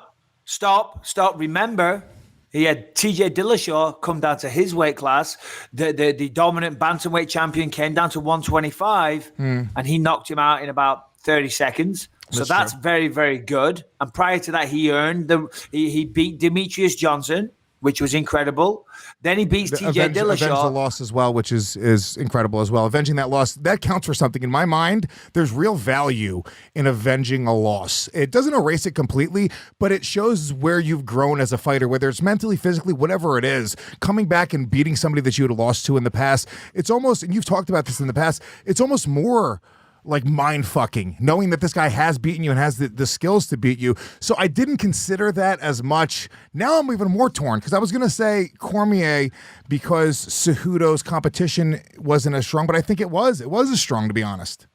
Speaker 6: Stop. Remember, he had TJ Dillashaw come down to his weight class. The dominant bantamweight champion came down to 125, and he knocked him out in about 30 seconds. So that's very, very good. And prior to that, he beat Demetrius Johnson, which was incredible. Then he beats TJ Dillashaw.
Speaker 4: Avenge the loss as well, which is incredible as well. Avenging that loss, that counts for something. In my mind, there's real value in avenging a loss. It doesn't erase it completely, but it shows where you've grown as a fighter, whether it's mentally, physically, whatever it is. Coming back and beating somebody that you had lost to in the past, it's almost, and you've talked about this in the past, it's almost more like mind fucking, knowing that this guy has beaten you and has the skills to beat you. So I didn't consider that as much. Now I'm even more torn because I was going to say Cormier because Cejudo's competition wasn't as strong, but I think it was as strong, to be honest.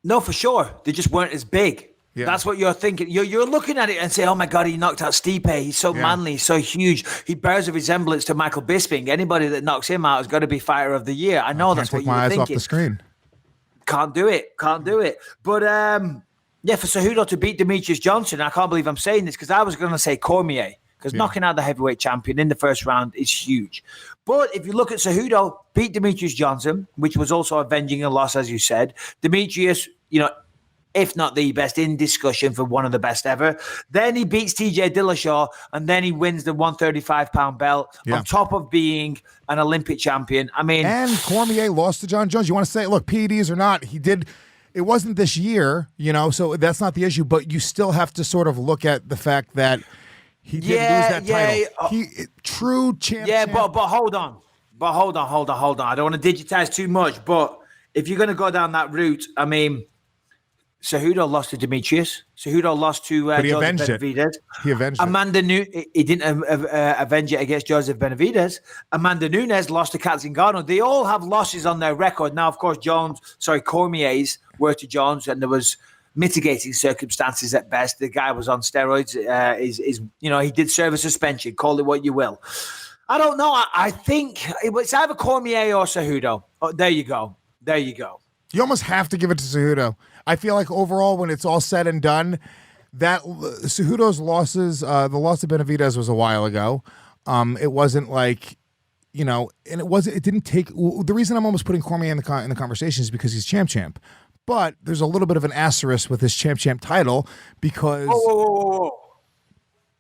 Speaker 6: No, for sure. They just weren't as big. Yeah. That's what you're thinking. You're looking at it and say, oh my God, he knocked out Stipe. He's so manly, he's so huge. He bears a resemblance to Michael Bisping. Anybody that knocks him out is going to be fighter of the year. I know that's what you were thinking.
Speaker 4: Take my eyes off the screen.
Speaker 6: Can't do it. But for Cejudo to beat Demetrius Johnson, I can't believe I'm saying this because I was going to say Cormier because knocking out the heavyweight champion in the first round is huge. But if you look at Cejudo, beat Demetrius Johnson, which was also avenging a loss, as you said. Demetrius, if not the best, in discussion for one of the best ever. Then he beats TJ Dillashaw, and then he wins the 135-pound belt on top of being an Olympic champion. I mean,
Speaker 4: and Cormier lost to John Jones. You want to say, look, PEDs or not, he did. It wasn't this year, so that's not the issue. But you still have to sort of look at the fact that He did lose that title. He true champ.
Speaker 6: Yeah,
Speaker 4: champ.
Speaker 6: but hold on. Hold on. I don't want to digitize too much, but if you're going to go down that route, I mean, Cejudo lost to Demetrius. Cejudo lost to Joseph Benavidez.
Speaker 4: He avenged
Speaker 6: it. He didn't avenge it against Joseph Benavidez. Amanda Nunes lost to Kat Zingano. They all have losses on their record. Now, of course, Cormier's were to Jones, and there was mitigating circumstances at best. The guy was on steroids. He did serve a suspension. Call it what you will. I don't know. I think it's either Cormier or Cejudo. Oh, there you go.
Speaker 4: You almost have to give it to Cejudo. I feel like overall, when it's all said and done, that Cejudo's losses, the loss of Benavidez was a while ago. It wasn't like, and it didn't take. The reason I'm almost putting Cormier in the conversation is because he's champ. But there's a little bit of an asterisk with his champ title because.
Speaker 6: Whoa.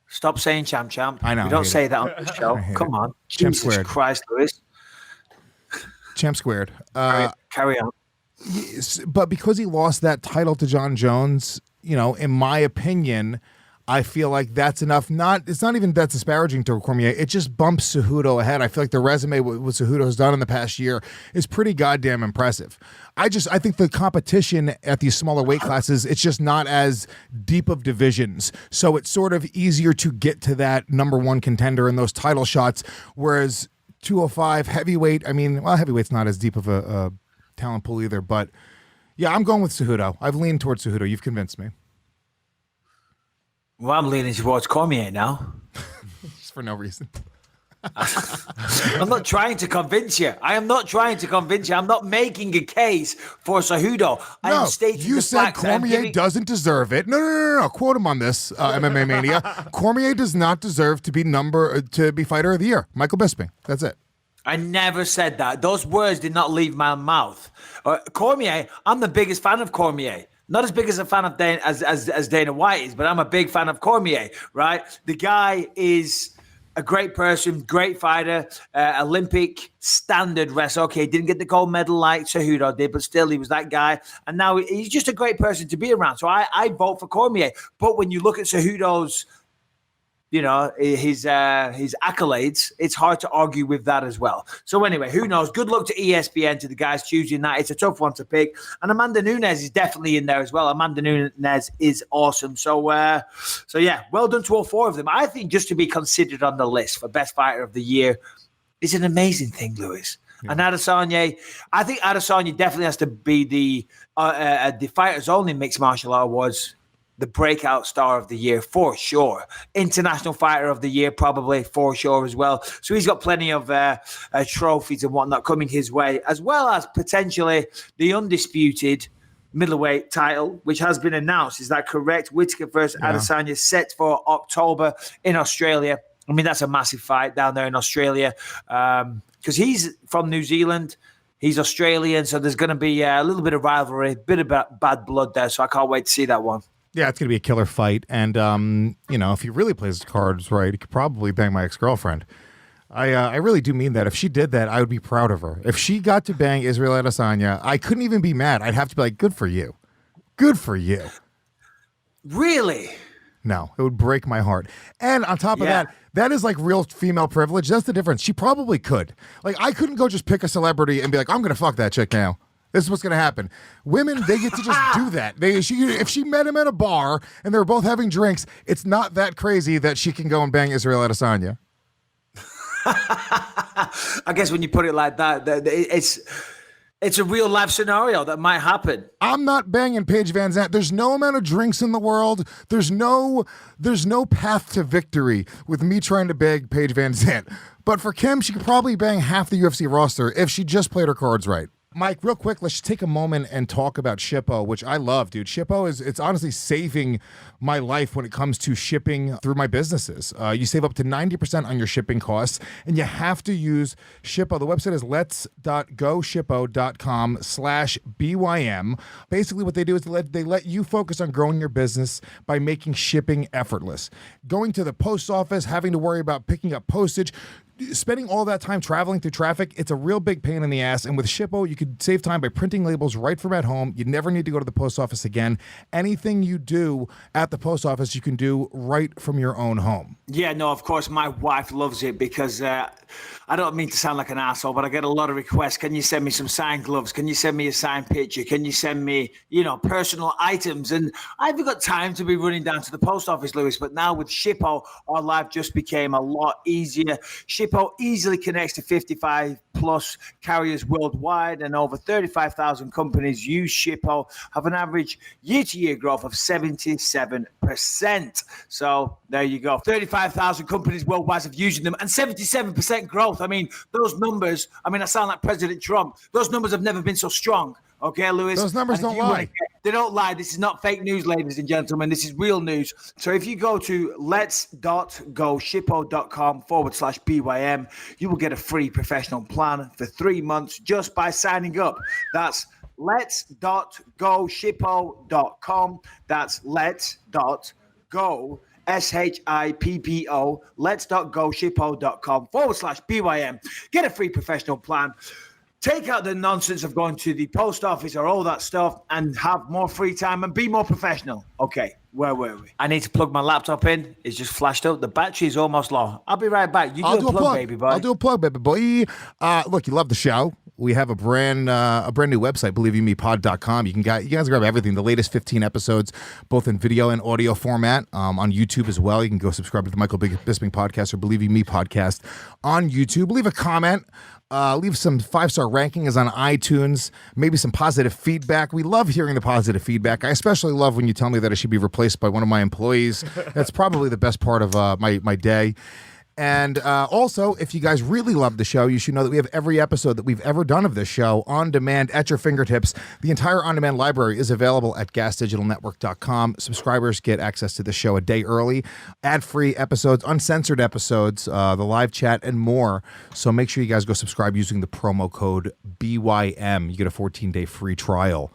Speaker 6: Stop saying champ.
Speaker 4: I know.
Speaker 6: We don't say that on the show. Come on.
Speaker 4: Champ
Speaker 6: Jesus
Speaker 4: squared.
Speaker 6: Christ, Lewis.
Speaker 4: Champ squared.
Speaker 6: Carry on.
Speaker 4: But because he lost that title to John Jones, in my opinion, I feel like that's enough. It's not even that disparaging to Cormier. It just bumps Cejudo ahead. I feel like the resume what Cejudo has done in the past year is pretty goddamn impressive. I think the competition at these smaller weight classes, it's just not as deep of divisions. So it's sort of easier to get to that number one contender in those title shots. Whereas 205 heavyweight, heavyweight's not as deep of a talent pool either. But yeah, I'm going with Cejudo. I've leaned towards Cejudo. You've convinced me.
Speaker 6: Well, I'm leaning towards Cormier now.
Speaker 4: Just for no reason.
Speaker 6: I'm not trying to convince you. I'm not making a case for Cejudo. I am stating
Speaker 4: you
Speaker 6: the
Speaker 4: said
Speaker 6: fact
Speaker 4: Cormier doesn't deserve it. No. Quote him on this, MMA Mania. Cormier does not deserve to be fighter of the year. Michael Bisping. That's it.
Speaker 6: I never said that. Those words did not leave my mouth. Cormier, I'm the biggest fan of Cormier. Not as big as a fan of Dana as Dana White is, but I'm a big fan of Cormier, right? The guy is a great person, great fighter, Olympic standard wrestler. Okay, didn't get the gold medal like Cejudo did, but still he was that guy. And now he's just a great person to be around. So I vote for Cormier. But when you look at Cejudo's, his accolades, it's hard to argue with that as well. So anyway, who knows? Good luck to ESPN, to the guys choosing that. It's a tough one to pick. And Amanda Nunes is definitely in there as well. Amanda Nunes is awesome. So yeah, well done to all four of them. I think just to be considered on the list for best fighter of the year is an amazing thing, Lewis. Yeah. And Adesanya, I think Adesanya definitely has to be the Fighters Only Mixed Martial Art Awards, the breakout star of the year for sure. International Fighter of the Year probably for sure as well. So he's got plenty of trophies and whatnot coming his way, as well as potentially the undisputed middleweight title, which has been announced. Is that correct? Whittaker versus Adesanya set for October in Australia. I mean, that's a massive fight down there in Australia because he's from New Zealand. He's Australian, so there's going to be a little bit of rivalry, a bit of bad blood there. So I can't wait to see that one.
Speaker 4: Yeah, it's going to be a killer fight. And, if he really plays his cards right, he could probably bang my ex-girlfriend. I really do mean that. If she did that, I would be proud of her. If she got to bang Israel Adesanya, I couldn't even be mad. I'd have to be like, good for you. Good for you.
Speaker 6: Really?
Speaker 4: No, it would break my heart. And on top of that is like real female privilege. That's the difference. She probably could. Like, I couldn't go just pick a celebrity and be like, I'm going to fuck that chick now. This is what's going to happen. Women, they get to just do that. If she met him at a bar and they were both having drinks, it's not that crazy that she can go and bang Israel Adesanya.
Speaker 6: I guess when you put it like that, it's a real life scenario that might happen.
Speaker 4: I'm not banging Paige Van Zant. There's no amount of drinks in the world. There's no path to victory with me trying to bang Paige Van Zant. But for Kim, she could probably bang half the UFC roster if she just played her cards right. Mike, real quick, let's just take a moment and talk about Shippo, which I love, dude. Shippo it's honestly saving my life when it comes to shipping through my businesses. You save up to 90% on your shipping costs, and you have to use Shippo. The website is lets.goshippo.com/BYM. Basically, what they do is they let you focus on growing your business by making shipping effortless. Going to the post office, having to worry about picking up postage, spending all that time traveling through traffic, it's a real big pain in the ass. And with Shippo, you could save time by printing labels right from at home. You never need to go to the post office again. Anything you do at the post office, you can do right from your own home.
Speaker 6: Yeah, no, of course, my wife loves it because I don't mean to sound like an asshole, but I get a lot of requests. Can you send me some signed gloves? Can you send me a signed picture? Can you send me, personal items? And I haven't got time to be running down to the post office, Lewis. But now with Shippo, our life just became a lot easier. Shippo easily connects to 55 plus carriers worldwide, and over 35,000 companies use Shippo, have an average year-to-year growth of 77%. So there you go. 35,000 companies worldwide have using them, and 77% growth. I mean, those numbers, I sound like President Trump. Those numbers have never been so strong. Okay, Lewis?
Speaker 4: Those numbers don't lie.
Speaker 6: They don't lie. This is not fake news, ladies and gentlemen. This is real news. So if you go to lets.goshippo.com/BYM, you will get a free professional plan for 3 months just by signing up. That's lets.goshippo.com. That's lets.go. SHIPPO, lets.goshippo.com/BYM. Get a free professional plan. Take out the nonsense of going to the post office or all that stuff and have more free time and be more professional. Okay, where were we? I need to plug my laptop in. It's just flashed up. The battery is almost low. I'll be right back. You do a plug, baby boy.
Speaker 4: I'll do a plug, baby boy. Look, you love the show. We have a brand new website, believeyoumepod.com. You guys grab everything, the latest 15 episodes, both in video and audio format, on YouTube as well. You can go subscribe to the Michael Bisping podcast or Believe You Me podcast on YouTube. Leave a comment. Leave some 5-star rankings on iTunes, maybe some positive feedback. We love hearing the positive feedback. I especially love when you tell me that I should be replaced by one of my employees. That's probably the best part of my day. And also, if you guys really love the show, you should know that we have every episode that we've ever done of this show on demand at your fingertips. The entire on-demand library is available at gasdigitalnetwork.com. Subscribers get access to the show a day early, ad-free episodes, uncensored episodes, the live chat, and more. So make sure you guys go subscribe using the promo code BYM. You get a 14-day free trial.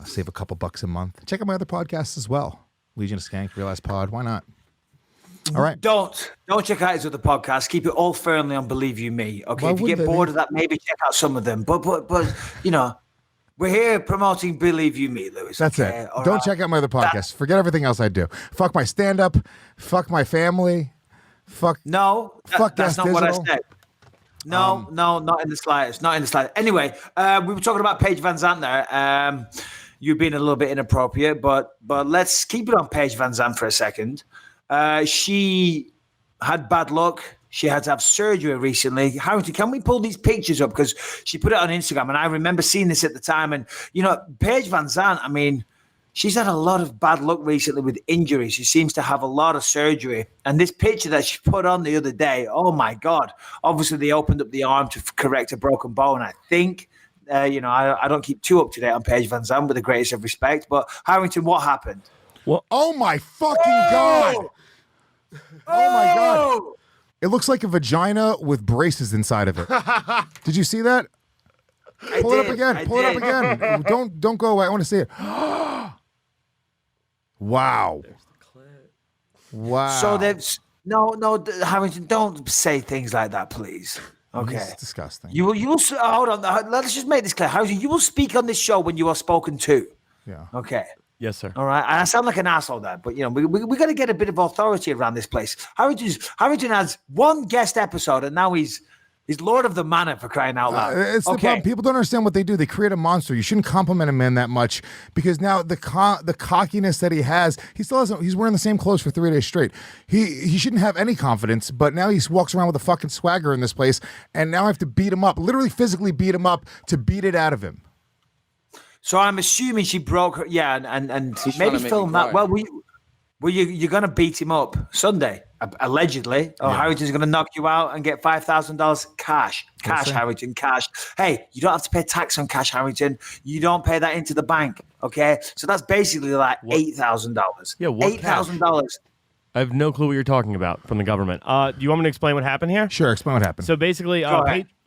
Speaker 4: Save a couple bucks a month. Check out my other podcasts as well. Legion of Skank, Realize Pod. Why not? All right.
Speaker 6: Don't check out his other podcasts. Keep it all firmly on Believe You Me. Okay.
Speaker 4: Why
Speaker 6: if you get bored of that, maybe check out some of them. But we're here promoting Believe You Me, Lewis.
Speaker 4: That's it. Don't check out my other podcasts. Forget everything else I do. Fuck my stand-up. Fuck my family. Fuck.
Speaker 6: Fuck that's not
Speaker 4: Digital.
Speaker 6: what I said. No, not in the slightest. Not in the slightest. Anyway, we were talking about Paige Van Zant there. You've been a little bit inappropriate, but let's keep it on Paige Van Zant for a second. She had bad luck. She had to have surgery recently. Harrington, can we pull these pictures up? Because she put it on Instagram, and I remember seeing this at the time. And, Paige Van Zant, she's had a lot of bad luck recently with injuries. She seems to have a lot of surgery. And this picture that she put on the other day, oh, my God. Obviously, they opened up the arm to correct a broken bone, I think. I don't keep too up to date on Paige Van Zant with the greatest of respect. But, Harrington, what happened?
Speaker 4: Well, oh, my fucking God. Oh, my God. It looks like a vagina with braces inside of it. Did you see that? Pull it up again. Pull it up again. Don't go away. I want to see it. Wow. Wow.
Speaker 6: So there's no, Harrington, don't say things like that, please. Okay.
Speaker 4: It's disgusting.
Speaker 6: You will hold on. Let's just make this clear. Harrington, you will speak on this show when you are spoken to.
Speaker 4: Yeah.
Speaker 6: Okay.
Speaker 1: Yes, sir.
Speaker 6: All right. I sound like an asshole there, but we got to get a bit of authority around this place. Harrington has one guest episode, and now he's Lord of the Manor, for crying out loud.
Speaker 4: It's the problem. People don't understand what they do. They create a monster. You shouldn't compliment a man that much, because now the cockiness that he has, he still hasn't. He's wearing the same clothes for 3 days straight. He shouldn't have any confidence, but now he walks around with a fucking swagger in this place, and now I have to beat him up, literally physically beat him up to beat it out of him.
Speaker 6: So I'm assuming she broke her, and maybe film that. Well, you're going to beat him up Sunday, allegedly. Or Harrington's going to knock you out and get $5,000 cash. Cash, Harrington, cash. Hey, you don't have to pay tax on cash, Harrington. You don't pay that into the bank, okay? So that's basically like $8,000.
Speaker 1: Yeah, what
Speaker 6: $8,000.
Speaker 1: I have no clue what you're talking about from the government. Do you want me to explain what happened here?
Speaker 4: Sure, explain what happened.
Speaker 1: So basically,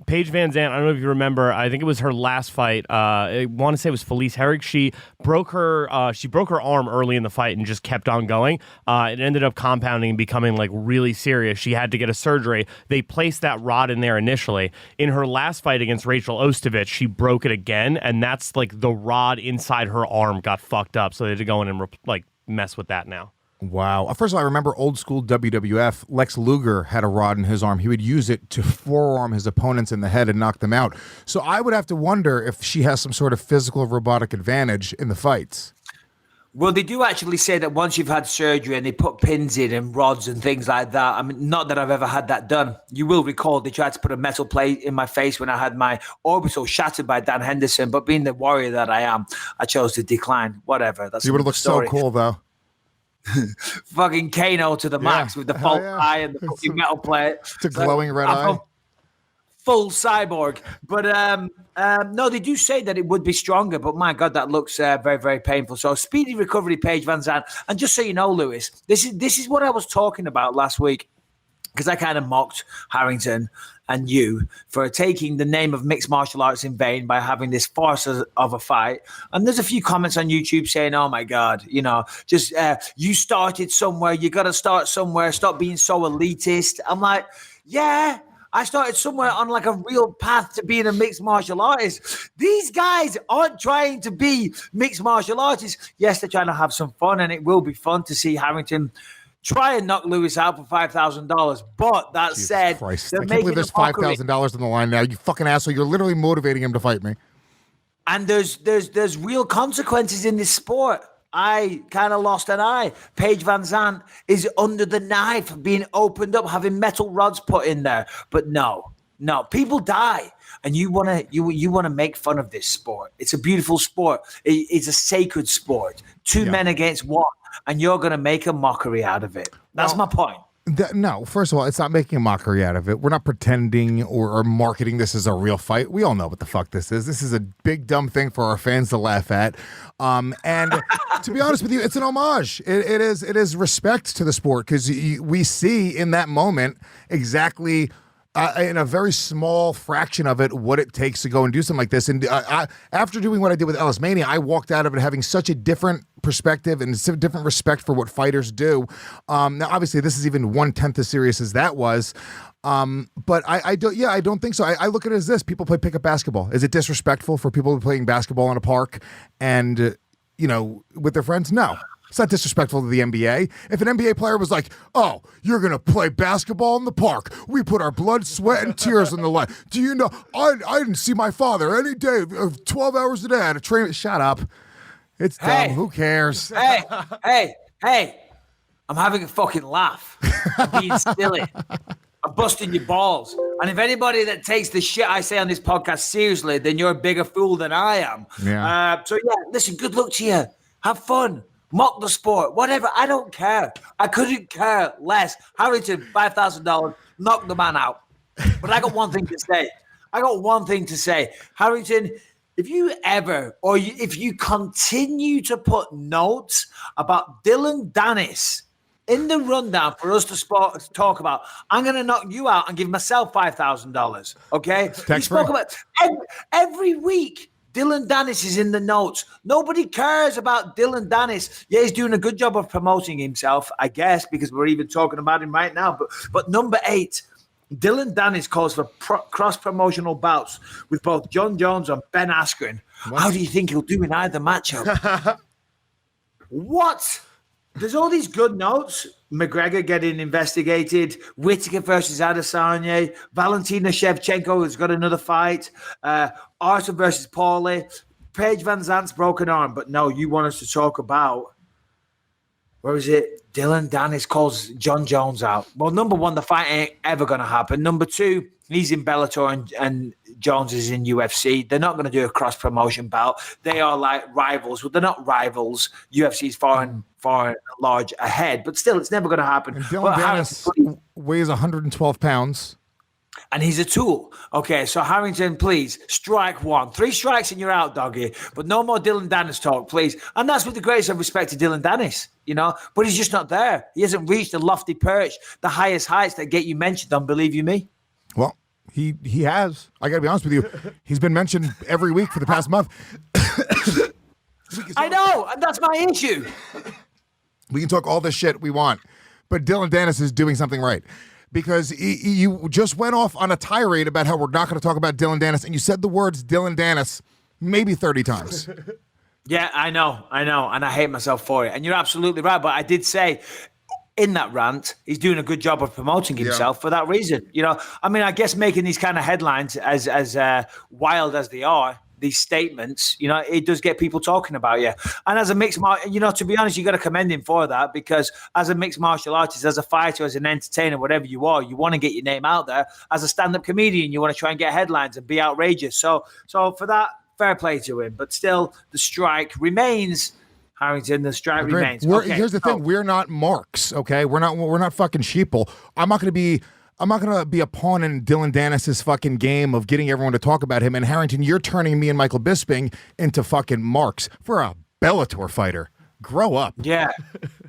Speaker 1: Paige Van Zant, I don't know if you remember, I think it was her last fight. I want to say it was Felice Herrig. She broke her arm early in the fight and just kept on going. It ended up compounding and becoming like really serious. She had to get a surgery. They placed that rod in there initially. In her last fight against Rachel Ostovich, she broke it again, and that's like the rod inside her arm got fucked up. So they had to go in and mess with that now.
Speaker 4: Wow. First of all, I remember old school WWF. Lex Luger had a rod in his arm. He would use it to forearm his opponents in the head and knock them out. So I would have to wonder if she has some sort of physical robotic advantage in the fights.
Speaker 6: Well, they do actually say that once you've had surgery and they put pins in and rods and things like that. I mean, not that I've ever had that done. You will recall they tried to put a metal plate in my face when I had my orbital shattered by Dan Henderson. But being the warrior that I am, I chose to decline. Whatever. That's
Speaker 4: You would have looked so cool, though.
Speaker 6: Fucking Kano to the max with the false eye and the fucking metal plate.
Speaker 4: It's a glowing red eye.
Speaker 6: Full cyborg. But no, they do say that it would be stronger, but my God, that looks very, very painful. So speedy recovery, Paige Van Zant. And just so you know, Lewis, this is what I was talking about last week, because I kind of mocked Harrington and you for taking the name of mixed martial arts in vain by having this farce of a fight. And there's a few comments on YouTube saying, oh my God, just you started somewhere. You got to start somewhere. Stop being so elitist. I'm like, yeah, I started somewhere on like a real path to being a mixed martial artist. These guys aren't trying to be mixed martial artists. Yes, they're trying to have some fun, and it will be fun to see Harrington try and knock Lewis out for $5,000. But that
Speaker 4: Jesus
Speaker 6: said,
Speaker 4: Christ. I can't believe there's $5,000 on the line now. You fucking asshole. You're literally motivating him to fight me.
Speaker 6: And there's real consequences in this sport. I kind of lost an eye. Paige Van Zant is under the knife, being opened up, having metal rods put in there. But no, people die. And you want to make fun of this sport. It's a beautiful sport. It's a sacred sport. Two men against one. And you're going to make a mockery out of it. That's my point.
Speaker 4: No, first of all, it's not making a mockery out of it. We're not pretending or marketing this as a real fight. We all know what the fuck this is. This is a big, dumb thing for our fans to laugh at. And to be honest with you, it's an homage. It is respect to the sport, because we see in that moment exactly in a very small fraction of it what it takes to go and do something like this. And after doing what I did with Ellis Mania, I walked out of it having such a different perspective and a different respect for what fighters do. Now, obviously, this is even 1/10 as serious as that was. But I don't think so. I look at it as this: people play pickup basketball. Is it disrespectful for people playing basketball in a park and with their friends? No. It's not disrespectful to the NBA. If an NBA player was like, oh, you're going to play basketball in the park. We put our blood, sweat, and tears on the line. Do you know, I didn't see my father any day, 12 hours a day at a train. Shut up. It's dumb. Who cares?
Speaker 6: Hey. I'm having a fucking laugh. I'm being silly. I'm busting your balls. And if anybody that takes the shit I say on this podcast seriously, then you're a bigger fool than I am.
Speaker 4: Yeah.
Speaker 6: Listen, good luck to you. Have fun. Mock the sport, whatever. I don't care. I couldn't care less. Harrington, $5,000, knock the man out. But I got one thing to say. Harrington, if you ever, or if you continue to put notes about Dylan Dennis in the rundown for us to talk about, I'm going to knock you out and give myself $5,000. Okay? You spoke about every week. Dylan Dennis is in the notes. Nobody cares about Dylan Dennis. Yeah, he's doing a good job of promoting himself, I guess, because we're even talking about him right now. But number 8, Dylan Dennis calls for cross-promotional bouts with both John Jones and Ben Askren. What? How do you think he'll do in either matchup? What? There's all these good notes. McGregor getting investigated. Whittaker versus Adesanya. Valentina Shevchenko has got another fight. Arthur versus Paulie. Paige Van Zant's broken arm. But no, you want us to talk about, where is it? Dylan Dennis calls John Jones out. Well, number 1, the fight ain't ever going to happen. Number 2, he's in Bellator and Jones is in UFC. They're not going to do a cross-promotion bout. They are like rivals. Well, they're not rivals. UFC's far and large ahead. But still, it's never going to happen.
Speaker 4: And Dylan Dennis weighs 112 pounds.
Speaker 6: And he's a tool. Okay, so Harrington, please, strike one. 3 strikes and you're out, doggy. But no more Dylan Dennis talk, please. And that's with the greatest of respect to Dylan Dennis, But he's just not there. He hasn't reached the lofty perch, the highest heights that get you mentioned on Believe You Me.
Speaker 4: Well, he has. I got to be honest with you. He's been mentioned every week for the past month.
Speaker 6: I know, and that's my issue.
Speaker 4: We can talk all the shit we want, but Dylan Dennis is doing something right. Because you just went off on a tirade about how we're not going to talk about Dylan Dennis, and you said the words Dylan Dennis maybe 30 times.
Speaker 6: Yeah, I know, and I hate myself for it. And you're absolutely right, but I did say in that rant, he's doing a good job of promoting himself for that reason. I guess making these kind of headlines as wild as they are, these statements, it does get people talking about you. And as a mixed to be honest, you got to commend him for that, because as a mixed martial artist, as a fighter, as an entertainer, whatever you are, you want to get your name out there. As a stand-up comedian, you want to try and get headlines and be outrageous. So for that, fair play to him. But still, the strike remains. Harrington, the strike remains.
Speaker 4: Here's the thing: we're not marks, okay? We're not fucking sheeple. I'm not going to be a pawn in Dylan Dennis's fucking game of getting everyone to talk about him. And Harrington, you're turning me and Michael Bisping into fucking marks for a Bellator fighter. Grow up.
Speaker 6: Yeah.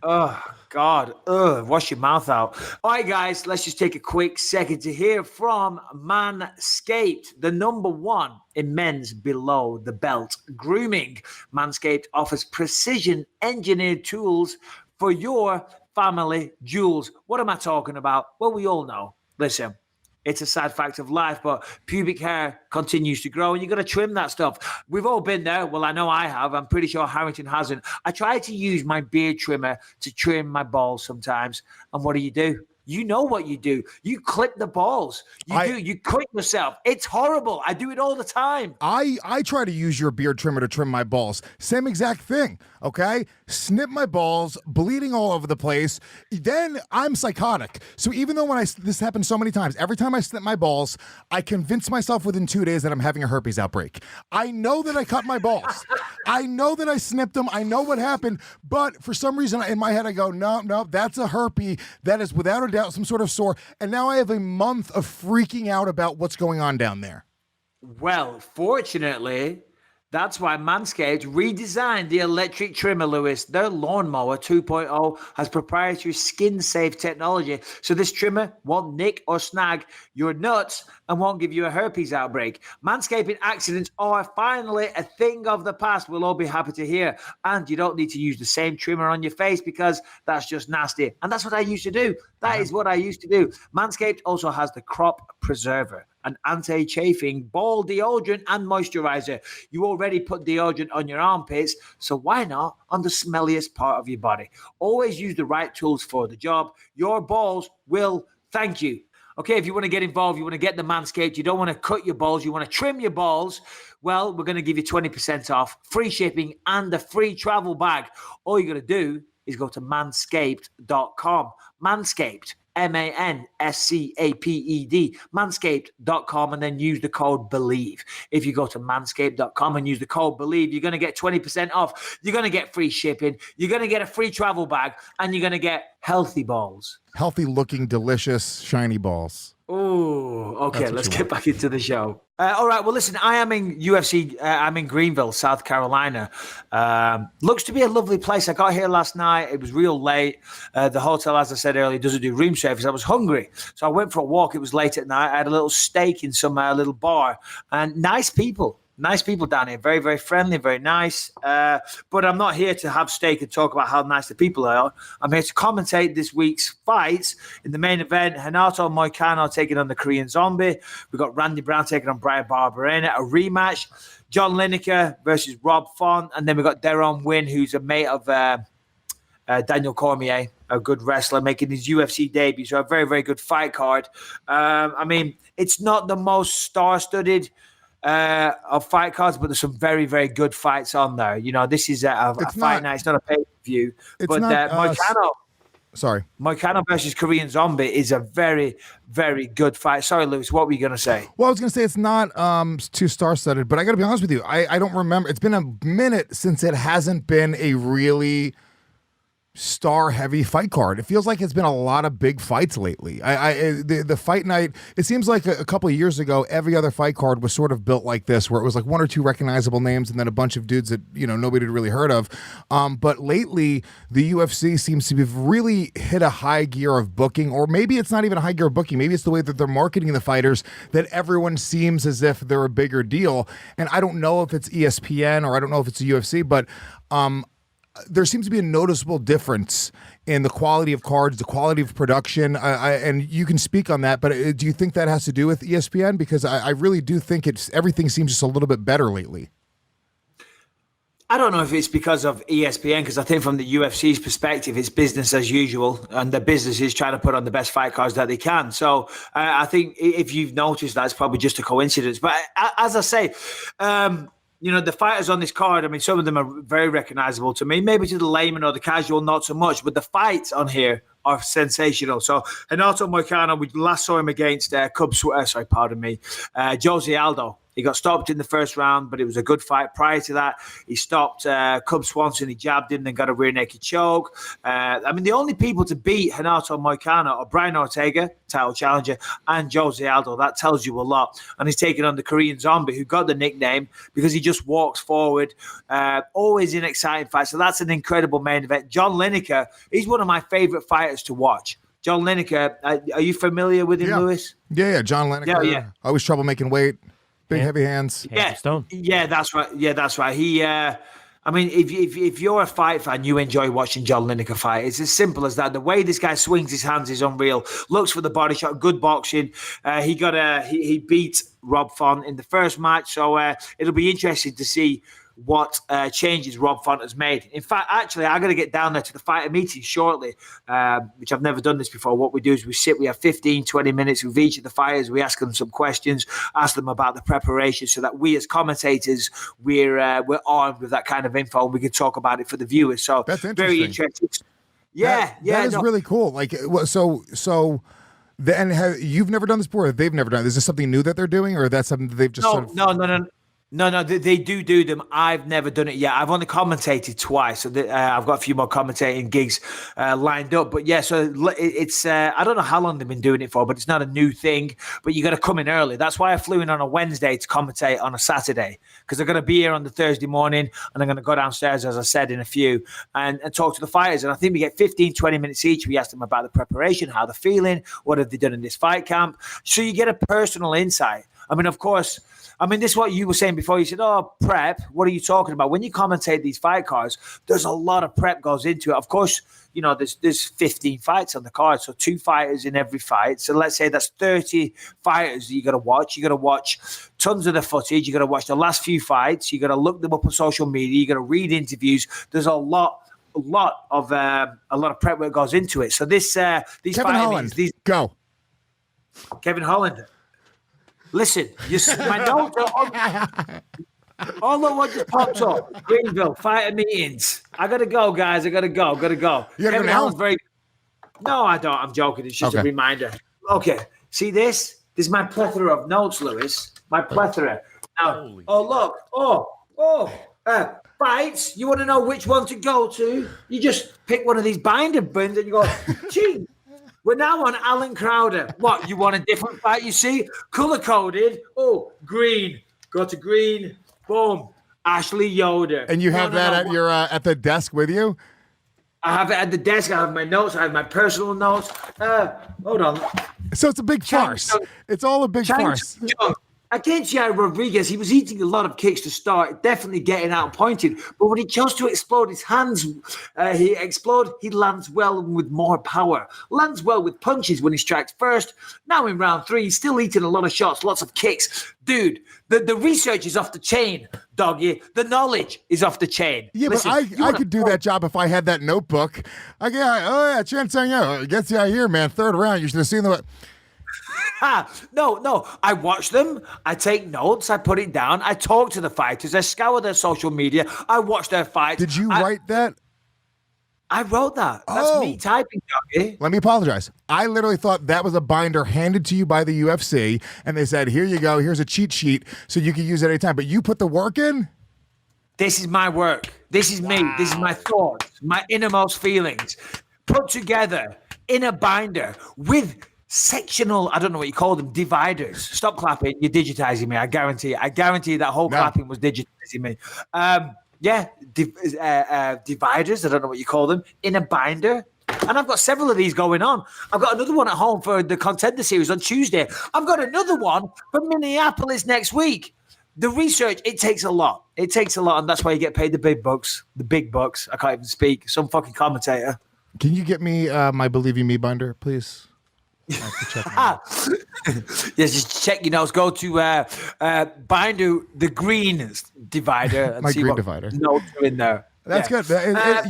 Speaker 6: Oh, God. Ugh, wash your mouth out. All right, guys, let's just take a quick second to hear from Manscaped, the #1 in men's below the belt grooming. Manscaped offers precision engineered tools for your family jewels. What am I talking about? Well, we all know. Listen, it's a sad fact of life, but pubic hair continues to grow and you got to trim that stuff. We've all been there. Well, I know I have. I'm pretty sure Harrington hasn't. I try to use my beard trimmer to trim my balls sometimes. And what do? You know what you do. You clip the balls. You clip yourself. It's horrible. I do it all the time.
Speaker 4: I try to use your beard trimmer to trim my balls. Same exact thing, okay? Snip my balls, bleeding all over the place. Then I'm psychotic. So even though this happens so many times, every time I snip my balls, I convince myself within 2 days that I'm having a herpes outbreak. I know that I cut my balls. I know that I snipped them. I know what happened. But for some reason in my head, I go, no, that's a herpes. That is without a doubt some sort of sore. And now I have a month of freaking out about what's going on down there.
Speaker 6: Well, fortunately, that's why Manscaped redesigned the electric trimmer, Lewis. Their lawnmower 2.0 has proprietary skin-safe technology, so this trimmer won't nick or snag your nuts and won't give you a herpes outbreak. Manscaping accidents are finally a thing of the past. We'll all be happy to hear. And you don't need to use the same trimmer on your face because that's just nasty. And that's what I used to do. That is what I used to do. Manscaped also has the Crop Preserver, an anti-chafing ball deodorant and moisturizer. You already put deodorant on your armpits, so why not on the smelliest part of your body? Always use the right tools for the job. Your balls will thank you. Okay, if you want to get involved, you want to get the Manscaped, you don't want to cut your balls, you want to trim your balls, well, we're going to give you 20% off, free shipping, and a free travel bag. All you got to do is go to manscaped.com. Manscaped. Manscaped, manscaped.com, and then use the code BELIEVE. If you go to manscaped.com and use the code BELIEVE, you're going to get 20% off. You're going to get free shipping. You're going to get a free travel bag, and you're going to get healthy balls.
Speaker 4: Healthy looking, delicious, shiny balls.
Speaker 6: Oh, okay. Let's get back into the show. All right. Well, listen, I am in UFC. I'm in Greenville, South Carolina. Looks to be a lovely place. I got here last night. It was real late. The hotel, as I said earlier, doesn't do room service. I was hungry, so I went for a walk. It was late at night. I had a little steak in some little bar, and nice people. Nice people down here, very, very friendly, very nice. But I'm not here to have steak and talk about how nice the people are. I'm here to commentate this week's fights. In the main event, Renato Moicano taking on the Korean Zombie. We've got Randy Brown taking on Brian Barberena, a rematch. John Lineker versus Rob Font. And then we've got Deron Wynn, who's a mate of Daniel Cormier, a good wrestler, making his UFC debut. So a very, very good fight card. I mean, it's not the most star-studded of fight cards, but there's some very, very good fights on there. You know, this is a fight night. It's not a pay-per-view. But Moicano versus Korean Zombie is a very, very good fight. Sorry, Lewis, what were you going to say?
Speaker 4: Well, I was going to say it's not too star-studded, but I got to be honest with you. I don't remember. It's been a minute since it hasn't been a really star-heavy fight card. It feels like it's been a lot of big fights lately. The fight night, it seems like a couple of years ago, every other fight card was sort of built like this, where it was like one or two recognizable names and then a bunch of dudes that, nobody had really heard of. But lately, the UFC seems to have really hit a high gear of booking, or maybe it's not even a high gear of booking. Maybe it's the way that they're marketing the fighters that everyone seems as if they're a bigger deal. And I don't know if it's ESPN or I don't know if it's the UFC, but there seems to be a noticeable difference in the quality of cards, the quality of production, and you can speak on that, but do you think that has to do with ESPN? Because I really do think everything seems just a little bit better lately.
Speaker 6: I don't know if it's because of ESPN, because I think from the UFC's perspective, it's business as usual, and the business is trying to put on the best fight cards that they can. So I think if you've noticed, that's probably just a coincidence. But as I say, the fighters on this card, I mean, some of them are very recognizable to me, maybe to the layman or the casual, not so much, but the fights on here are sensational. So, Renato Moicano, we last saw him against Jose Aldo. He got stopped in the first round, but it was a good fight. Prior to that, he stopped Cub Swanson. He jabbed him, then got a rear naked choke. The only people to beat Renato Moicano are Brian Ortega, title challenger, and Jose Aldo. That tells you a lot. And he's taken on the Korean Zombie, who got the nickname because he just walks forward, always in exciting fights. So that's an incredible main event. John Lineker, he's one of my favorite fighters to watch. John Lineker, are you familiar with him, Lewis?
Speaker 4: Yeah, John Lineker.
Speaker 6: Yeah.
Speaker 4: Always trouble making weight. Big, heavy hands.
Speaker 1: Stone.
Speaker 6: Yeah, that's right. Yeah, that's right. He, if you're a fight fan, you enjoy watching John Lineker fight. It's as simple as that. The way this guy swings his hands is unreal. Looks for the body shot. Good boxing. He beat Rob Font in the first match. So it'll be interesting to see what changes Rob Font has made. In fact, actually, I'm going to get down there to the fighter meeting shortly, which I've never done this before. What we do is we have 15, 20 minutes with each of the fighters. We ask them some questions, ask them about the preparation so that we as commentators, we're armed with that kind of info and we can talk about it for the viewers. So
Speaker 4: that's interesting.
Speaker 6: Very interesting. Yeah,
Speaker 4: that is really cool. Like, so. And you've never done this before? Or they've never done it? Is this something new that they're doing, or that's something that they've just
Speaker 6: No, they do them. I've never done it yet. I've only commentated twice, so I've got a few more commentating gigs lined up. But yeah, so it's I don't know how long they've been doing it for, but it's not a new thing. But you got to come in early. That's why I flew in on a Wednesday to commentate on a Saturday, because they're going to be here on the Thursday morning, and I'm going to go downstairs, as I said, in a few, and talk to the fighters. And I think we get 15, 20 minutes each. We ask them about the preparation, how they're feeling, what have they done in this fight camp. So you get a personal insight. I mean, of course, this is what you were saying before. You said, prep. What are you talking about? When you commentate these fight cards, there's a lot of prep goes into it. Of course, there's 15 fights on the card, so 2 fighters in every fight. So let's say that's 30 fighters that you got to watch. You got to watch tons of the footage. You got to watch the last few fights. You got to look them up on social media. You got to read interviews. There's a lot of prep work goes into it. So these
Speaker 4: Kevin Holland, go.
Speaker 6: Kevin Holland. Listen, my notes all of what just popped up. Greenville, fighter meetings. I got to go, guys. I got to go.
Speaker 4: Kevin Holland's
Speaker 6: very. No, I don't. I'm joking. It's just a reminder. Okay. See this? This is my plethora of notes, Lewis. My plethora. Now, look. Fights. You want to know which one to go to? You just pick one of these binder bins and you go, gee. We're now on Alan Crowder. What, you want a different fight, you see? Color-coded. Oh, green. Go to green. Boom. Ashley Yoder.
Speaker 4: And you have that at your at the desk with you?
Speaker 6: I have it at the desk. I have my notes. I have my personal notes. Hold on.
Speaker 4: So it's a big farce. It's all a big farce.
Speaker 6: Against Yair Rodriguez, he was eating a lot of kicks to start, definitely getting outpointed. But when he chose to explode his hands, he lands well with more power. Lands well with punches when he strikes first. Now in round 3, he's still eating a lot of shots, lots of kicks. Dude, the research is off the chain, doggy. The knowledge is off the chain.
Speaker 4: Yeah, listen, but I could do that job if I had that notebook. Chen Sang gets you out here, man. 3rd round, you should have seen the...
Speaker 6: No. I watch them. I take notes. I put it down. I talk to the fighters. I scour their social media. I watch their fights.
Speaker 4: Did you write that?
Speaker 6: I wrote that. That's me typing, Doggy.
Speaker 4: Let me apologize. I literally thought that was a binder handed to you by the UFC, and they said, here you go. Here's a cheat sheet so you can use it anytime. But you put the work in?
Speaker 6: This is my work. This is me. This is my thoughts, my innermost feelings, put together in a binder with sectional, I don't know what you call them, dividers. Stop clapping. You're digitizing me. I guarantee that whole clapping was digitizing me. Dividers. I don't know what you call them, in a binder. And I've got several of these going on. I've got another one at home for the Contender Series on Tuesday. I've got another one for Minneapolis next week. The research, it takes a lot. It takes a lot, and that's why you get paid the big bucks. The big bucks. I can't even speak. Some fucking commentator.
Speaker 4: Can you get me my Believe You Me binder, please? I have to check
Speaker 6: Yes, just check your notes. Go to binder the green divider and
Speaker 4: my
Speaker 6: see
Speaker 4: green
Speaker 6: what
Speaker 4: divider
Speaker 6: notes are in there.
Speaker 4: That's good.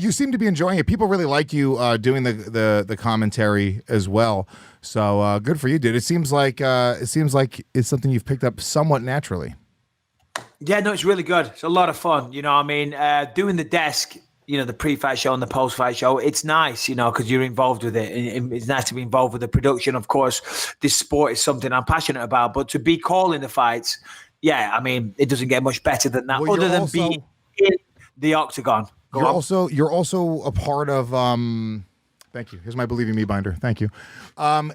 Speaker 4: You seem to be enjoying it. People really like you doing the commentary as well. So good for you, dude. It seems like it's something you've picked up somewhat naturally.
Speaker 6: Yeah, no, it's really good. It's a lot of fun. You know what I mean? Doing the desk, you know, the pre-fight show and the post-fight show, it's nice, you know, because you're involved with it. It's nice to be involved with the production. Of course, this sport is something I'm passionate about. But to be calling the fights, yeah, I mean, it doesn't get much better than that, other than being in the octagon.
Speaker 4: You're also a part of thank you. Here's my Believe You Me binder. Thank you.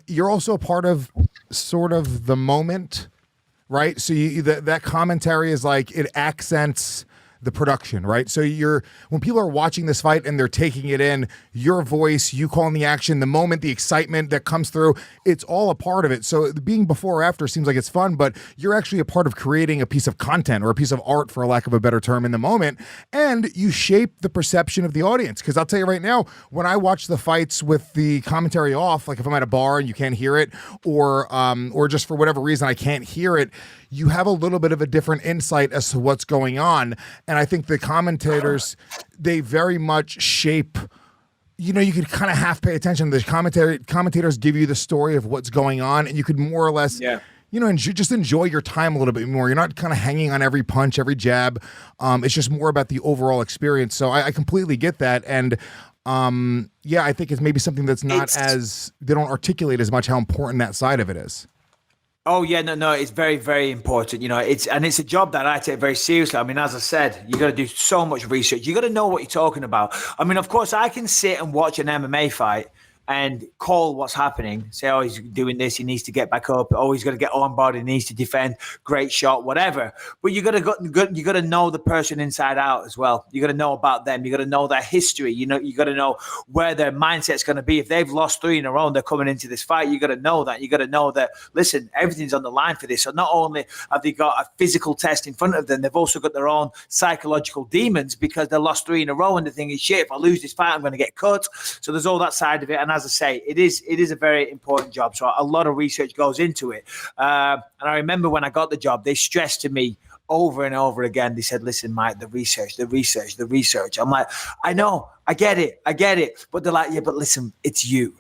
Speaker 4: You're also a part of sort of the moment, right? So that commentary is like, it accents the production, right? So when people are watching this fight and they're taking it in, your voice, you calling the action, the moment, the excitement that comes through, it's all a part of it. So being before or after seems like it's fun, but you're actually a part of creating a piece of content or a piece of art, for lack of a better term, in the moment, and you shape the perception of the audience. Because I'll tell you right now, when I watch the fights with the commentary off, like if I'm at a bar and you can't hear it, or just for whatever reason I can't hear it, you have a little bit of a different insight as to what's going on. And I think the commentators, they very much shape, you know, you could kind of half pay attention. The commentators give you the story of what's going on, and you could more or less, you know, just enjoy your time a little bit more. You're not kind of hanging on every punch, every jab. It's just more about the overall experience. So I completely get that. And I think it's maybe something that's not they don't articulate as much how important that side of it is.
Speaker 6: Oh yeah, no, it's very, very important. You know, it's a job that I take very seriously. I mean, as I said, you got to do so much research. You got to know what you're talking about. I mean, of course, I can sit and watch an MMA fight and call what's happening. Say, oh, he's doing this, he needs to get back up. Oh, he's got to get on board, he needs to defend. Great shot, whatever. But you got to know the person inside out as well. You got to know about them. You got to know their history. You know, you got to know where their mindset's going to be. If they've lost 3 in a row and they're coming into this fight, you got to know that. You got to know that. Listen, everything's on the line for this. So not only have they got a physical test in front of them, they've also got their own psychological demons because they lost 3 in a row and the thing is, shit, if I lose this fight, I'm going to get cut. So there's all that side of it. And as I say, it is a very important job. So a lot of research goes into it. And I remember when I got the job, they stressed to me over and over again. They said, listen, Mike, the research. I'm like, I know, I get it. But they're like, yeah, but listen, it's you.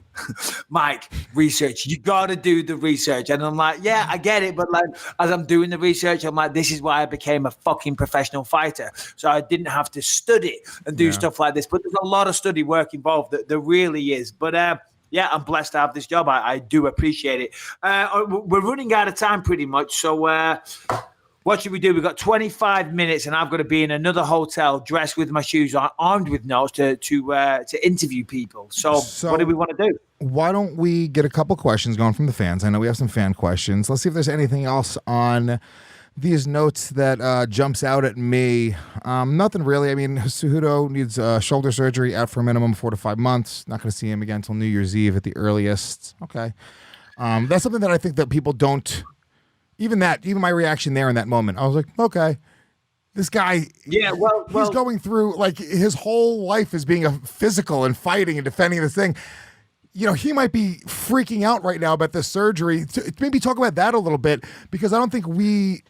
Speaker 6: Mike, research. You got to do the research. And I'm like, yeah, I get it. But like, as I'm doing the research, I'm like, this is why I became a fucking professional fighter. So I didn't have to study and do stuff like this. But there's a lot of study work involved. There really is. But yeah, I'm blessed to have this job. I do appreciate it. We're running out of time pretty much. So what should we do? We've got 25 minutes and I've got to be in another hotel dressed with my shoes on, armed with notes to interview people. So what do we want to do?
Speaker 4: Why don't we get a couple questions going from the fans? I know we have some fan questions. Let's see if there's anything else on these notes that jumps out at me. Nothing really. I mean, Cejudo needs shoulder surgery, out for a minimum 4 to 5 months. Not going to see him again until New Year's Eve at the earliest. Okay. That's something that I think that people don't, even my reaction there in that moment, I was like, okay, this guy, he's going through, like, his whole life is being a physical and fighting and defending this thing. You know, he might be freaking out right now about the surgery. Maybe talk about that a little bit, because I don't think we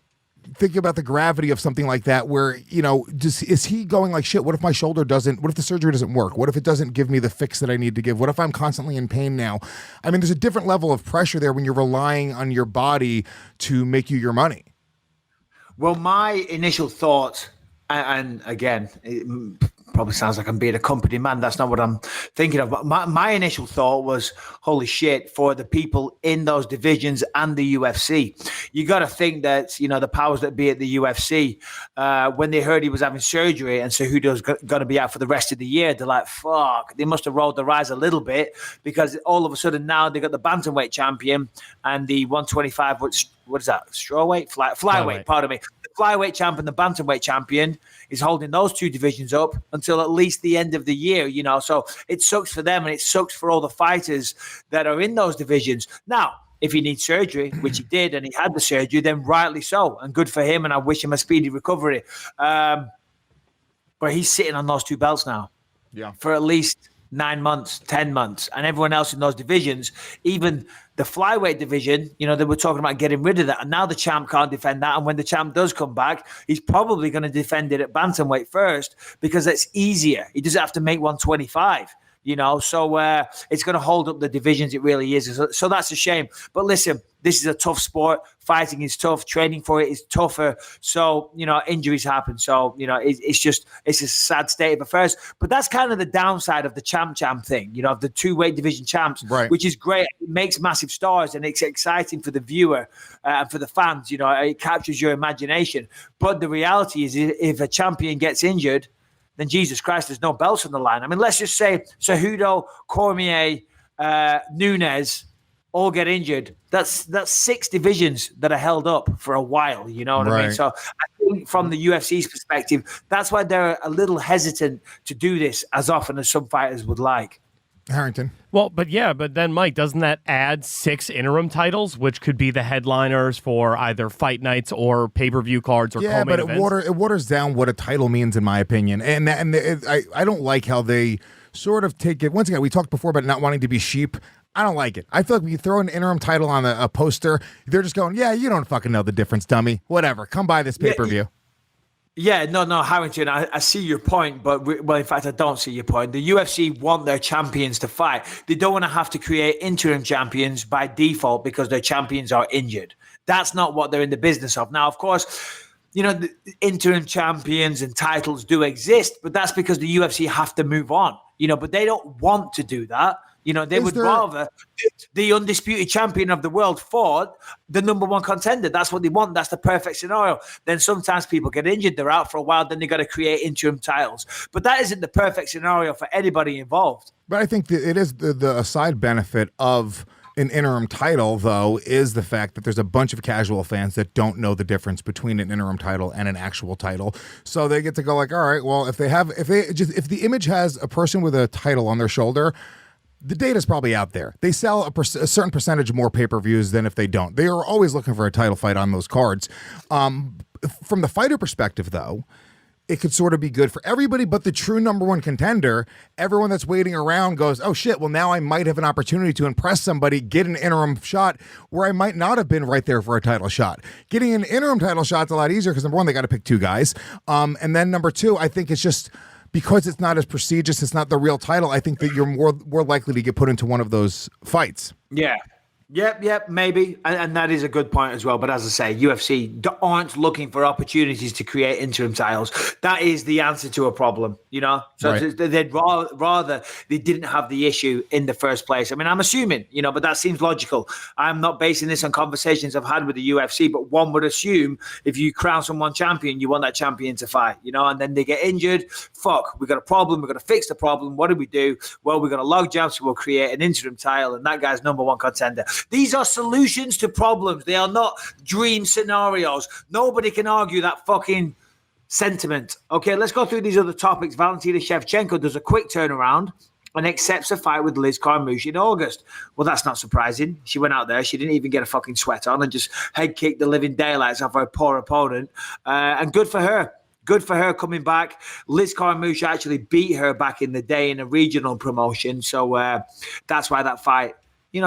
Speaker 4: think about the gravity of something like that where, you know, is he going like, shit, what if my shoulder doesn't, what if the surgery doesn't work? What if it doesn't give me the fix that I need to give? What if I'm constantly in pain now? I mean, there's a different level of pressure there when you're relying on your body to make you your money. Well,
Speaker 6: my initial thought, and again, probably sounds like I'm being a company man. That's not what I'm thinking of. But my initial thought was, holy shit, for the people in those divisions and the UFC. You got to think that, the powers that be at the UFC, when they heard he was having surgery and Cejudos going to be out for the rest of the year, they're like, fuck, they must have rolled their eyes a little bit, because all of a sudden now they got the bantamweight champion and the 125, what is that? Strawweight? Flyweight, pardon me. The flyweight champion, the bantamweight champion is holding those two divisions up until at least the end of the year, So it sucks for them and it sucks for all the fighters that are in those divisions. Now, if he needs surgery, which he did, and he had the surgery, then rightly so, and good for him, and I wish him a speedy recovery. But he's sitting on those two belts now for at least 9 months, 10 months, and everyone else in those divisions, even the flyweight division, they were talking about getting rid of that, and now the champ can't defend that, and when the champ does come back, he's probably going to defend it at bantamweight first, because it's easier. He doesn't have to make 125. So it's going to hold up the divisions. It really is. So that's a shame. But listen, this is a tough sport. Fighting is tough. Training for it is tougher. So, injuries happen. So, it's a sad state of affairs. But that's kind of the downside of the champ thing, of the two weight division champs,
Speaker 4: right,
Speaker 6: which is great. It makes massive stars and it's exciting for the viewer and for the fans. It captures your imagination. But the reality is, if a champion gets injured, then Jesus Christ, there's no belts on the line. I mean, let's just say Cejudo, Cormier, Nunes all get injured. That's 6 divisions that are held up for a while. You know what I mean? So I think from the UFC's perspective, that's why they're a little hesitant to do this as often as some fighters would like.
Speaker 4: Harrington.
Speaker 1: Well, but then, Mike, doesn't that add 6 interim titles, which could be the headliners for either fight nights or pay-per-view cards or co-main
Speaker 4: but
Speaker 1: events?
Speaker 4: it waters down what a title means, in my opinion. I don't like how they sort of take it. Once again, we talked before about not wanting to be sheep. I don't like it. I feel like when you throw an interim title on a poster, they're just going, yeah, you don't fucking know the difference, dummy. Whatever. Come buy this pay-per-view.
Speaker 6: Yeah, no, Harrington, I see your point, but in fact, I don't see your point. The UFC want their champions to fight. They don't want to have to create interim champions by default because their champions are injured. That's not what they're in the business of. Now, of course, the interim champions and titles do exist, but that's because the UFC have to move on, but they don't want to do that. They would rather the undisputed champion of the world fought the number one contender. That's what they want. That's the perfect scenario. Then sometimes people get injured. They're out for a while. Then they got to create interim titles. But that isn't the perfect scenario for anybody involved.
Speaker 4: But I think that it is the side benefit of an interim title, though, is the fact that there's a bunch of casual fans that don't know the difference between an interim title and an actual title. So they get to go like, all right, well, if the image has a person with a title on their shoulder, the data's probably out there. They sell a certain percentage more pay-per-views than if they don't. They are always looking for a title fight on those cards. From the fighter perspective, though, it could sort of be good for everybody but the true number one contender. Everyone that's waiting around goes, oh shit, well now I might have an opportunity to impress somebody, get an interim shot where I might not have been right there for a title shot. Getting an interim title shot's a lot easier because number one, they got to pick 2 guys. And then number 2, I think it's just because it's not as prestigious, it's not the real title, I think that you're more likely to get put into one of those fights.
Speaker 6: Yeah. Yep, maybe. And that is a good point as well. But as I say, UFC aren't looking for opportunities to create interim titles. That is the answer to a problem, So
Speaker 4: right.
Speaker 6: They'd rather they didn't have the issue in the first place. I mean, I'm assuming, but that seems logical. I'm not basing this on conversations I've had with the UFC, but one would assume if you crown someone champion, you want that champion to fight, and then they get injured. Fuck, we got a problem. We're going to fix the problem. What do we do? Well, we're going to log jam, so we'll create an interim title, and that guy's number one contender. These are solutions to problems. They are not dream scenarios. Nobody can argue that fucking sentiment. Okay, let's go through these other topics. Valentina Shevchenko does a quick turnaround and accepts a fight with Liz Carmouche in August. Well, that's not surprising. She went out there. She didn't even get a fucking sweat on and just head kicked the living daylights off her poor opponent. And good for her. Good for her coming back. Liz Carmouche actually beat her back in the day in a regional promotion. So that's why that fight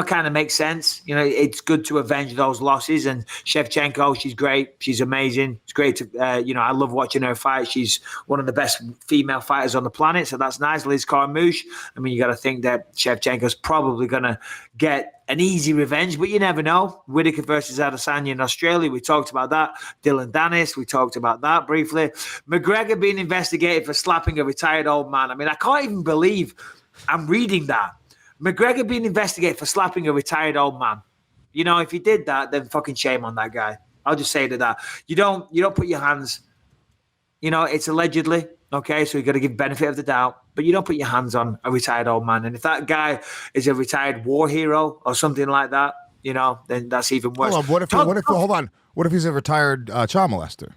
Speaker 6: kind of makes sense. It's good to avenge those losses. And Shevchenko, she's great. She's amazing. It's great to, I love watching her fight. She's one of the best female fighters on the planet. So that's nice. Liz Carmouche. I mean, you got to think that Shevchenko's probably going to get an easy revenge, but you never know. Whittaker versus Adesanya in Australia. We talked about that. Dylan Dennis. We talked about that briefly. McGregor being investigated for slapping a retired old man. I mean, I can't even believe I'm reading that. McGregor being investigated for slapping a retired old man. If he did that, then fucking shame on that guy. I'll just say to that. You don't put your hands, it's allegedly, okay? So you got to give benefit of the doubt, but you don't put your hands on a retired old man. And if that guy is a retired war hero or something like that, then that's even worse.
Speaker 4: Hold on. What if he's a retired child molester?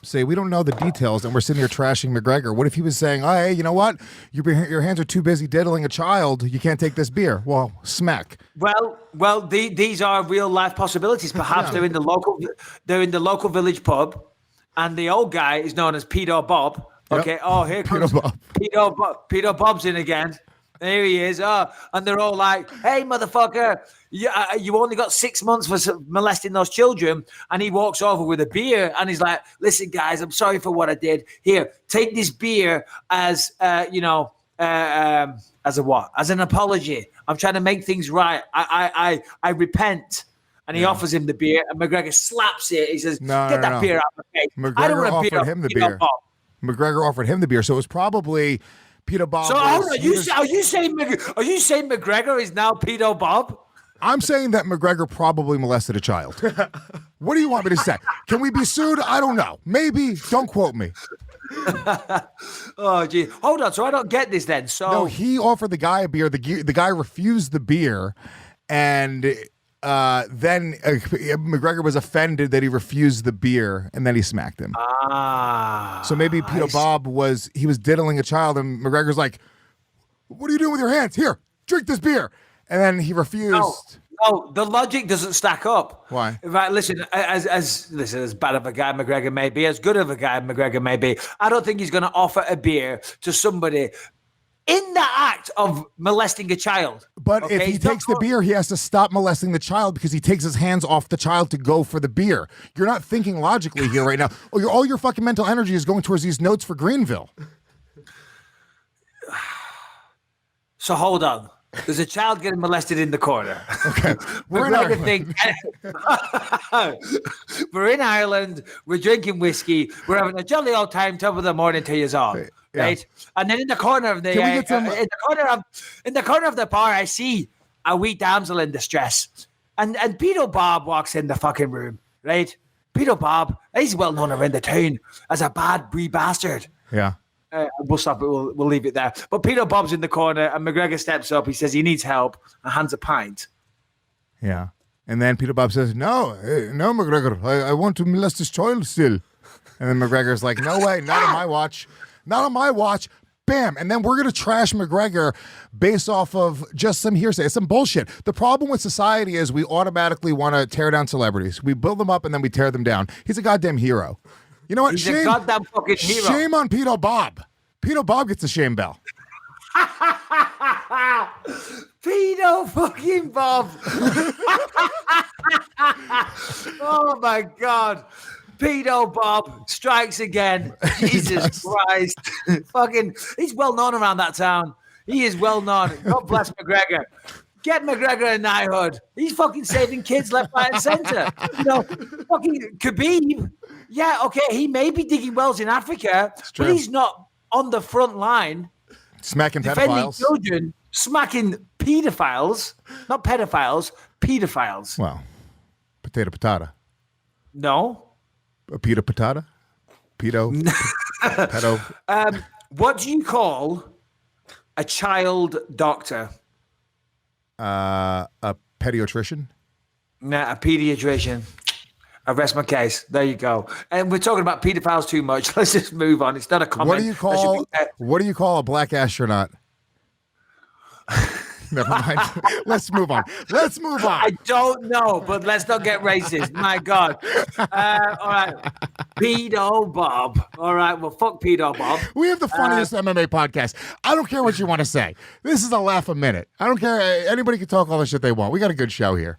Speaker 4: Say, we don't know the details, and we're sitting here trashing McGregor. What if he was saying, hey, you know what? Your hands are too busy diddling a child. You can't take this beer. Well, smack.
Speaker 6: Well, these are real life possibilities. Perhaps they're in the local village pub, and the old guy is known as Pedo Bob. Okay. Yep. Oh, here comes Pedo Bob's in again. There he is. Oh, and they're all like, hey, motherfucker, you only got 6 months for molesting those children. And he walks over with a beer and he's like, listen, guys, I'm sorry for what I did. Here, take this beer as, as a what? As an apology. I'm trying to make things right. I repent. And he offers him the beer, and McGregor slaps it. He says, get that beer out of my face.
Speaker 4: McGregor I don't want offered him the beer. McGregor offered him the beer. So it was probably Pedo Bob.
Speaker 6: So hold on, are you saying McGregor is now Pedo Bob?
Speaker 4: I'm saying that McGregor probably molested a child. What do you want me to say? Can we be sued? I don't know. Maybe. Don't quote me.
Speaker 6: Oh, gee. Hold on. So I don't get this then. So
Speaker 4: no, he offered the guy a beer. The guy refused the beer, and then McGregor was offended that he refused the beer, and then he smacked him. So maybe Pedo Bob was diddling a child, and McGregor's like, "What are you doing with your hands? Here, drink this beer." And then he refused.
Speaker 6: No, the logic doesn't stack up.
Speaker 4: Why?
Speaker 6: Right, listen, as bad of a guy McGregor may be, as good of a guy McGregor may be, I don't think he's going to offer a beer to somebody in the act of molesting a child.
Speaker 4: But if he takes the beer, he has to stop molesting the child because he takes his hands off the child to go for the beer. You're not thinking logically here right now. All your fucking mental energy is going towards these notes for Greenville.
Speaker 6: So hold on. There's a child getting molested in the corner.
Speaker 4: Okay.
Speaker 6: We're in Ireland. We're in Ireland. We're drinking whiskey. We're having a jolly old time, top of the morning to you all. Yeah. Right? And then in the corner of the in the corner of the bar, I see a wee damsel in distress. And Pedo Bob walks in the fucking room, right? Pedo Bob, he's well known around the town as a bad wee bastard.
Speaker 4: Yeah.
Speaker 6: We'll stop it. We'll leave it there. But Pedo Bob's in the corner, and McGregor steps up. He says he needs help and hands a pint.
Speaker 4: Yeah. And then Pedo Bob says, no, McGregor, I want to molest this child still. And then McGregor's like, no way, not on my watch. Not on my watch. Bam. And then we're going to trash McGregor based off of just some hearsay, some bullshit. The problem with society is we automatically want to tear down celebrities. We build them up and then we tear them down. He's a goddamn hero. You know what?
Speaker 6: He's a goddamn fucking hero.
Speaker 4: Shame on Pedo Bob. Pedo Bob gets a shame bell.
Speaker 6: Pedo fucking Bob. Oh my God. Pedo Bob strikes again. Jesus Christ. Fucking, he's well known around that town. He is well known. God bless McGregor. Get McGregor a knighthood. He's fucking saving kids left, right, and center. Fucking Khabib. Yeah, okay, he may be digging wells in Africa, but he's not on the front line.
Speaker 4: Smacking
Speaker 6: defending
Speaker 4: pedophiles.
Speaker 6: Children, smacking pedophiles. Not pedophiles, pedophiles.
Speaker 4: Well, potato patata.
Speaker 6: No.
Speaker 4: A pita patata? Pedo? Pedo?
Speaker 6: What do you call a child doctor?
Speaker 4: A pediatrician?
Speaker 6: Nah, a pediatrician. I rest my case. There you go. And we're talking about pedophiles too much. Let's just move on. It's not a comment.
Speaker 4: What do you call a black astronaut? Never mind. Let's move on.
Speaker 6: I don't know, but let's not get racist. My God. All right. Pedo Bob. All right. Well, fuck Pedo Bob.
Speaker 4: We have the funniest MMA podcast. I don't care what you want to say. This is a laugh a minute. I don't care. Anybody can talk all the shit they want. We got a good show here.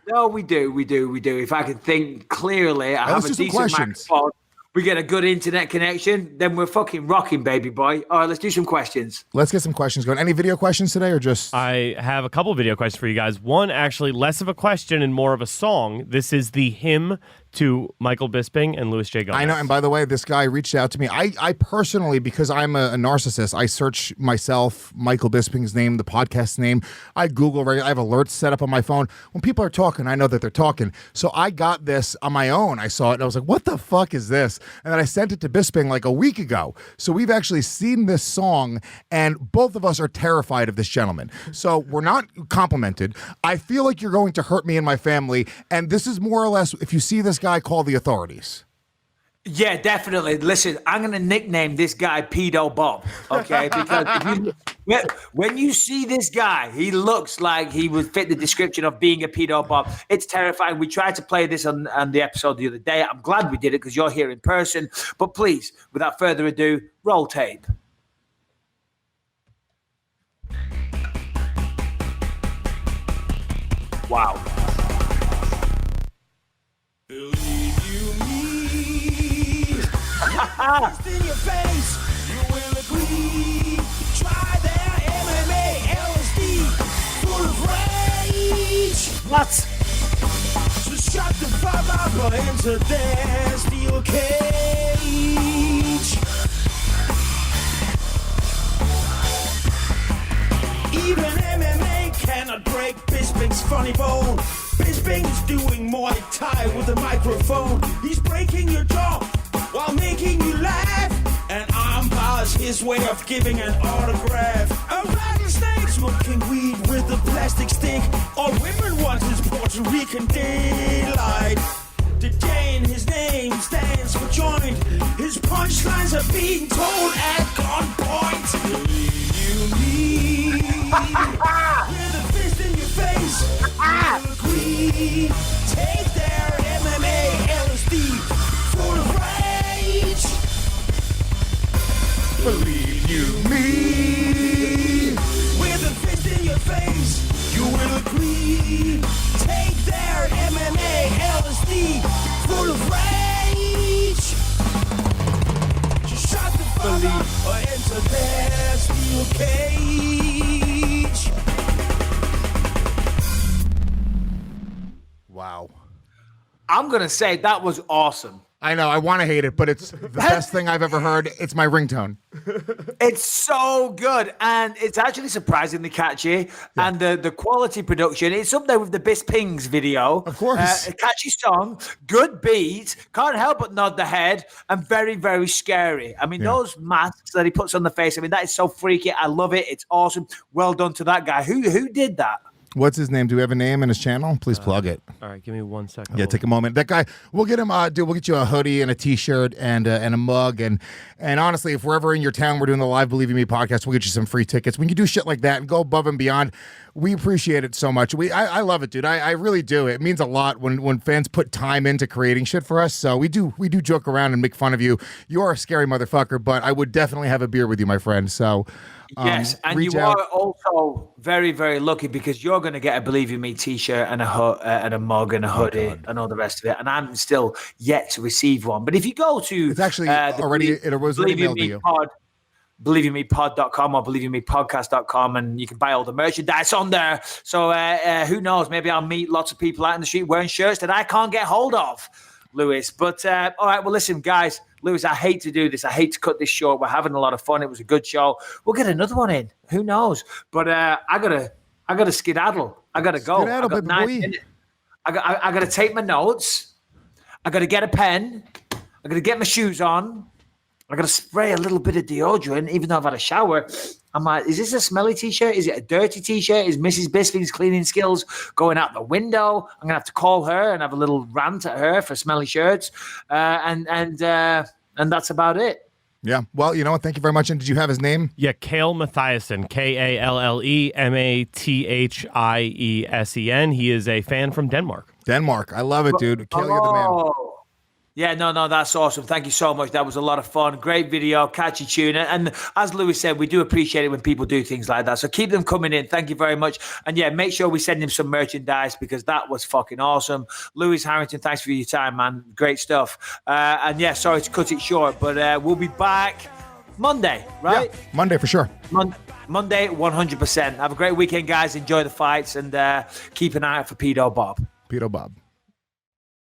Speaker 6: No, we do. If I can think clearly, I have a decent microphone. We get a good internet connection, then we're fucking rocking, baby boy. All right, let's do some questions.
Speaker 4: Let's get some questions going. Any video questions today or just...
Speaker 1: I have a couple video questions for you guys. One, actually, less of a question and more of a song. This is the hymn to Michael Bisping and Louis J. Gomez.
Speaker 4: I know, and by the way, this guy reached out to me. I personally, because I'm a narcissist, I search myself, Michael Bisping's name, the podcast name. I Google, I have alerts set up on my phone. When people are talking, I know that they're talking. So I got this on my own. I saw it, and I was like, what the fuck is this? And then I sent it to Bisping like a week ago. So we've actually seen this song, and both of us are terrified of this gentleman. So we're not complimented. I feel like you're going to hurt me and my family, and this is more or less, if you see this guy, call the authorities.
Speaker 6: Yeah, definitely. Listen, I'm going to nickname this guy Pedo Bob, okay? Because when you see this guy, he looks like he would fit the description of being a Pedo Bob. It's terrifying. We tried to play this on the episode the other day. I'm glad we did it because you're here in person. But please, without further ado, roll tape. Wow.
Speaker 7: In your face, you will agree. Try their MMA LSD full of rage.
Speaker 6: What?
Speaker 7: So shut the fuck up or enter their steel cage. Even MMA cannot break Bisping's funny bone. Bisping is doing Muay Thai with a microphone. He's breaking your jaw while making you laugh. An armbar's his way of giving an autograph. A rattlesnake smoking weed with a plastic stick. All women want his Puerto Rican daylight. The J in his name stands for joint. His punchlines are being told at gunpoint. Believe you me. With a fist in your face. You'll agree. Take their MMA LSD full of rage.
Speaker 4: Believe you me.
Speaker 7: With a fist in your face, you will agree. Take their MMA LSD full of rage. Just shut the fuck up or enter their steel cage.
Speaker 4: Wow.
Speaker 6: I'm going to say that was awesome.
Speaker 4: I know, I want to hate it, but it's the best thing I've ever heard. It's my ringtone.
Speaker 6: It's so good, and it's actually surprisingly catchy, and the quality production, it's up there with the Bisping's video.
Speaker 4: Of course.
Speaker 6: A catchy song, good beat, can't help but nod the head, and very, very scary. I mean, those masks that he puts on the face, I mean, that is so freaky. I love it. It's awesome. Well done to that guy. Who did that?
Speaker 4: What's his name? Do we have a name in his channel? Please plug it.
Speaker 1: All right, give me 1 second.
Speaker 4: Yeah, take a moment. That guy, we'll get him. We'll get you a hoodie and a T-shirt and a mug. And honestly, if we're ever in your town, we're doing the live Believe in Me podcast. We'll get you some free tickets. When you do shit like that and go above and beyond, we appreciate it so much. I love it, dude. I really do. It means a lot when fans put time into creating shit for us. So we do joke around and make fun of you. You're a scary motherfucker, but I would definitely have a beer with you, my friend. So.
Speaker 6: Yes, and you are also very, very lucky because you're going to get a Believe in Me T-shirt and a mug and a hoodie and all the rest of it. And I'm still yet to receive one. But if you go to
Speaker 4: it's actually already mailed to you.
Speaker 6: BelieveInMePod.com or BelieveInMePodcast.com, and you can buy all the merchandise on there. So who knows? Maybe I'll meet lots of people out in the street wearing shirts that I can't get hold of, Lewis. But all right, well, listen, guys. Lewis, I hate to do this. I hate to cut this short. We're having a lot of fun. It was a good show. We'll get another one in. Who knows? But I gotta skedaddle. I gotta go. I got 9 minutes. I gotta take my notes. I gotta get a pen. I gotta get my shoes on. I gotta spray a little bit of deodorant, even though I've had a shower. I'm like, is this a smelly T-shirt? Is it a dirty T-shirt? Is Mrs. Bisping's cleaning skills going out the window? I'm gonna have to call her and have a little rant at her for smelly shirts, and that's about it.
Speaker 4: Yeah. Well, you know what? Thank you very much. And did you have his name?
Speaker 1: Yeah, Kale Mathiasen, KaleMathiesen. He is a fan from Denmark.
Speaker 4: Denmark. I love it, dude. Kale, you're the man.
Speaker 6: Yeah, no, that's awesome. Thank you so much. That was a lot of fun. Great video, catchy tune. And as Louis said, we do appreciate it when people do things like that. So keep them coming in. Thank you very much. And yeah, make sure we send him some merchandise because that was fucking awesome. Louis Harrington, thanks for your time, man. Great stuff. And yeah, sorry to cut it short, but we'll be back Monday, right?
Speaker 4: Yeah, Monday for sure.
Speaker 6: Monday, 100%. Have a great weekend, guys. Enjoy the fights and keep an eye out for Pedo Bob.
Speaker 4: Pedo Bob.